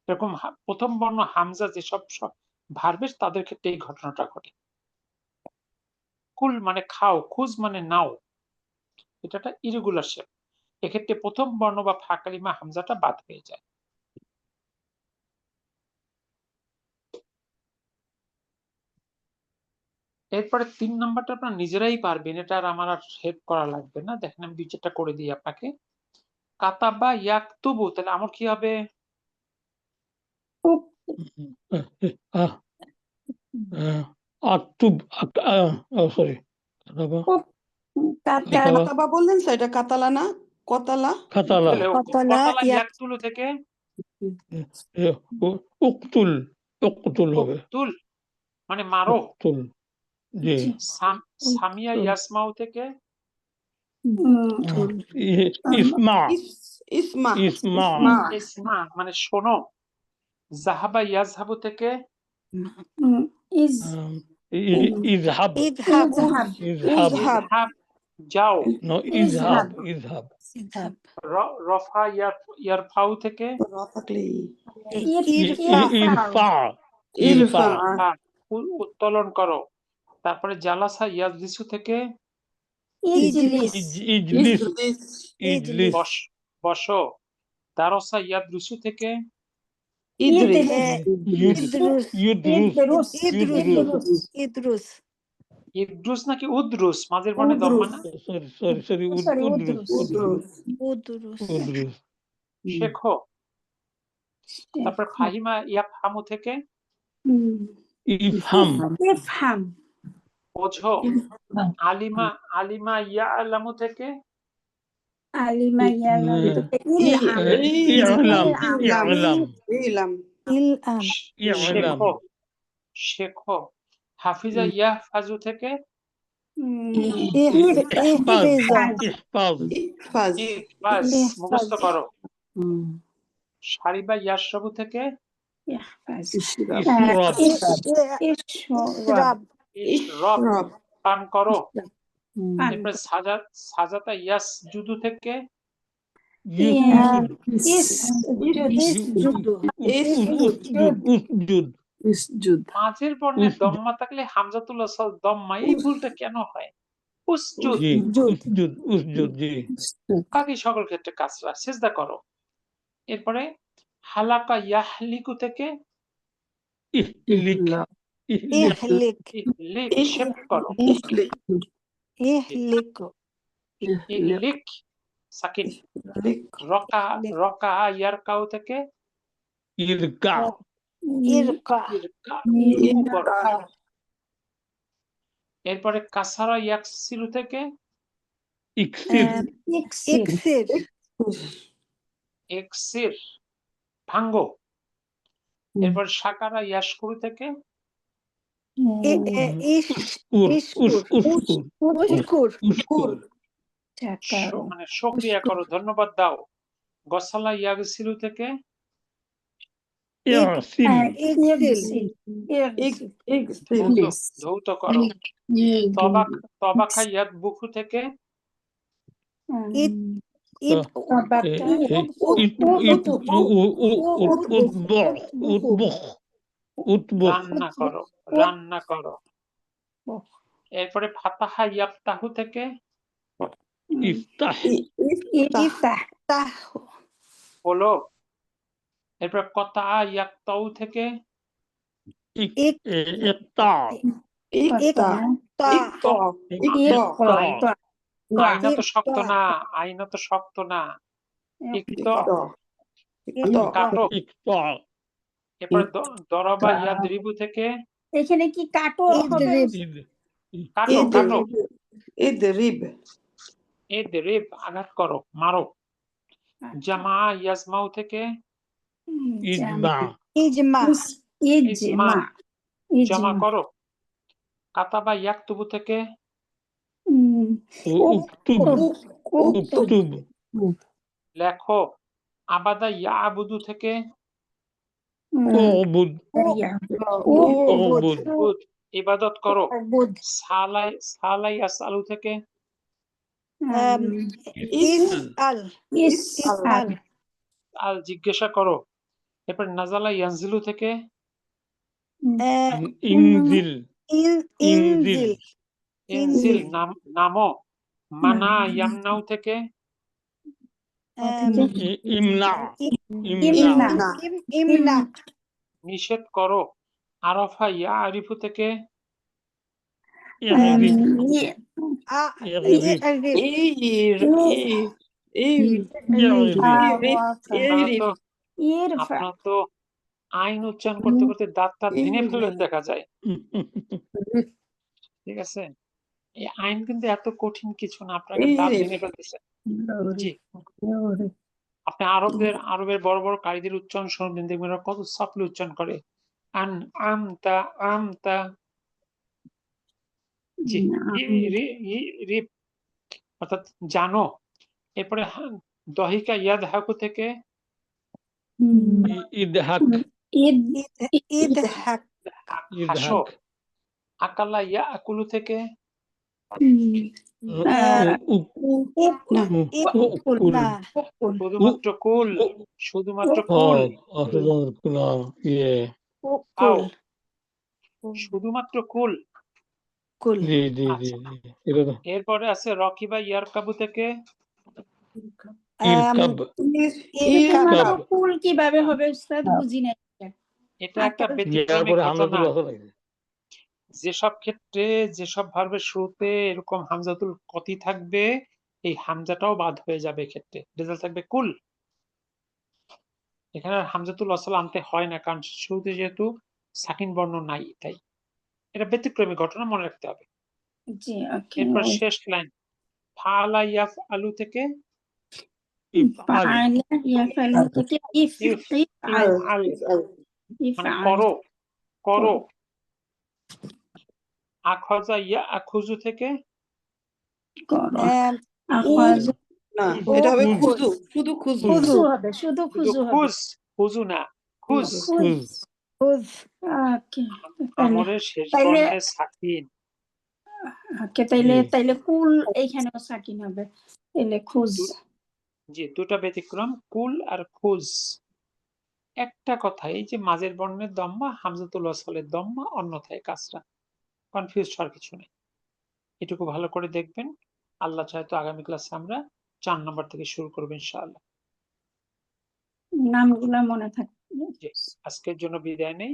এরকম প্রথম বর্ণ হামজা যেসব ভার্বের, তাদের ক্ষেত্রে এই ঘটনাটা ঘটে। কুল মানে খাও, খুজ মানে নাও, এটা একটা ইরেগুলার শেপ। এক্ষেত্রে প্রথম বর্ণ বা ফাঁকালিমা হামজাটা বাদ হয়ে যায়। এরপরে 3 নাম্বারটা আপনারা নিজেরাই পারবেন, এটা আর আমার আর হেল্প করা লাগবে না। দেখেন আমি 2-4টা করে দিই আপনাকে। কাতাবা ইয়াকতুবু, তাহলে আমার কি হবে? আক্তুব, সরি, কাতাবা, কাতাবা বললেন তো, এটা কাতালা না কতালা? কাতালা, তাহলে কতলা কতলা ইয়াক ইয়াকতুলু থেকে উকতুল, উকতুল হবে। উকতুল, মানে মারো। উক্তুল জি জি। সামিয়া ইয়াসমাউ থেকে ইসমা ইসমা ইসমা ইসমা মানে শোনো। জাহাবা ইয়াজহাবু থেকে ইজ ইজহাব ইযহাব ইজহাব ইজহাব ইযহাব যাও। নো ইজহাব ইজহাব ইযহাব রফা ইয়ারফাউ থেকে র থাকলে ইরফা ইরফা উত্তোলন করো। তারপরে জালাসা ইয়াজলিসু থেকে ইজলিস ইজলিস ইজলিস ইজলিস বসো। দারসা ইয়াদরুসু থেকে ইদরিস ইদরুস ইউদরুস ইদরুস ইদরুস ইদ্রুস নাকি উদ্রুস মাঝের বর্ণে দম্মা না? সরি উদ্রুস উদ্রুস উদরুস উদ্রুস শেখো। তারপর ফাহিমা ইয়াফহামু থেকে ইফহাম ইফহাম বোঝো। আলিমা ইয়ালামু থেকে আলিমা ইয়ালাম ইলহাম ইলাম ইলাম ইলআম ইলাম শেখো। হাফিজা ইয়াহফাজু থেকে ইহফাজ ইহফাজ ইহফাজ বাস মুখস্থ করো। সারিবা ইয়াশরাবু থেকে ইহফাজ ইশরাব ইশরাব ইশরাব পান করো। এরপর সাজাতা ইয়াসজুদু থেকে উসজুদ মাঝের বর্ণে দম্মা থাকলে হামজাতুল ওয়াসল দম্মা, এই ভুলটা কেন হয়? উসজুদ। জি উসজুদ জি বাকি সকল ক্ষেত্রে কাসরা। সিজদা করো। এরপরে হালাকা ইয়াহলিকু থেকে ইহলিক ইহলিক শেপ করো। ইহলিক ইহলিক সাকিন। রকা ইয়ারকাউ থেকে ইরকা ইরকা করো। এরপরে কাসারা ইয়াকসিরু থেকে ইকসির ইকসির এক্সির ভাঙ্গো। এরপর সাকারা ইয়াশকুরু থেকে উশকুর মানে সক্রিয়া করো, ধন্যবাদ দাও। গসালা ইয়াগসিলু থেকে ধৌত করো। তবাখা ইয়াদবুকু থেকে রান্না করো। এরপরে ফাতাহা ইয়াফতাহু থেকে ইফতাহ হলো। এরপর কতা ইয়াক্তাউ থেকে আইনা তো শক্ত না, আইনা তো শক্ত না। কাটো। এরপর দরবা ইয়াদরিবু থেকে এখানে কি কাটো হবে? কাটো ইদরিব ইদরিব আঘাত করো, মারো। জামা ইয়াজমাউ থেকে ইজমা জমা করো। কাতাবা ইয়াকতুবু থেকে উকতুব লেখো। আবাদা ইয়াবুদু থেকে উবুদ ইবাদত করো। সালাই ইয়াসআলু থেকে আল জিজ্ঞাসা করো। এরপর নাজালা ইয়ানজিলু থেকে ইনজিল নামো। মানা ইয়ামনাউ থেকে ইমনা নিষেধ করো। আরাফা ইয়ারিফু থেকে আপনার তো আইন উচ্চারণ করতে করতে দাঁতটা ভেঙে ফেলবেন দেখা যায়। ঠিক আছে, এই আইন কিন্তু এত কঠিন কিছু না, আপনাকে দাঁত ভেঙে ফেলতেছেন। জি, আপনি আরবের বড় বড় কারিদের উচ্চারণ শুনবেন, দেখবেন ওরা কত সফটলি উচ্চারণ করে। আন আমতা আমতা জি রিপ অর্থাৎ জানো। এরপরে দহিকা ইয়াদ হাকু থেকে ইদহাক ঈদ ঈদ হ্যাক হাসো। ইদহাক আকালা ইয়া আকুলু থেকে না ঈদ না শুধুমাত্র কুল, শুধুমাত্র কুল, ইয়ে আও কুল শুধুমাত্র কুল। কুল জি জি জি আচ্ছা, জি এটা তো এরপরে আছে রকিবা ইয়ারকাবু থেকে ইরকাব শুধুমাত্র কুল কিভাবে হবে উস্তাদ, বুঝি নাই। এটা একটা আকাল ইয়ার ব্যতিক্রমী পরে ঘটনা। হামজাতুল ওয়াসল আছে। যেসব ক্ষেত্রে যেসব ভার্বের শুরুতে এরকম হামজাতুল কতি থাকবে, এই হামজাটাও বাদ হয়ে যাবে। ক্ষেত্রে রেজাল্ট থাকবে কুল। এখানে আর হামজাতুল ওয়াসল আনতে হয় না, কারণ শুরুতে যেহেতু সাকিন বর্ণ নাই। তাই এটা ব্যতিক্রমী ঘটনা, মনে রাখতে হবে। জি ওকে। এরপর শেষ লাইন ফাআলা ইয়াফআলু থেকে ফাআলা ইয়াফআলু থেকে ইফআল ইফআল মানে করো, করো। আখাযা ইয়াআখুযু থেকে করো। উজ না, এটা হবে খুজু, শুধু খুজু। খুজু হবে, শুধু শুধু খুজু হবে। খুজ, খুজু না, খুজ। খুজ। উজ ওকে আমরের শেষ তাইলে বর্ণে সাকিন। ওকে তাইলে কুল এইখানেও সাকিন হবে, তাইলে খুজ। জি, দুটো ব্যতিক্রম, কুল আর খুজ। একটা কথা, এই যে মাঝের বর্ণের দম্মা হামজাতুল ওয়াসলের দম্মা, অন্যথায় কাসরা। কনফিউজ হওয়ার কিছু নেই। এটুকু ভালো করে দেখবেন। আল্লাহ চায় তো আগামী ক্লাসে আমরা 4 নম্বর থেকে শুরু করব ইনশাআল্লাহ। নামগুলা মনে থাকবে। জি, আজকের জন্য বিদায় নেই।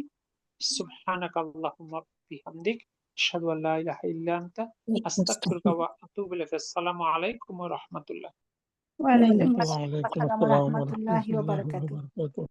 সুবহানাকাল্লাহুম্মা বিহামদিক আশহাদু আল্লা ইলাহা ইল্লা আনতা আস্তাগফিরুকা ওয়া আতুবু ইলাইক। আসসালামু আলাইকুম ওয়া রাহমাতুল্লাহ। ওয়ালাইকুম ওয়া আলাইকুম আসসালাম ওয়া আসসালাম ওয়া রাহমাতুল্লাহি ওয়া রাহমাতুল্লাহি ওয়া বারাকাতুহু। বারাকাতুহু।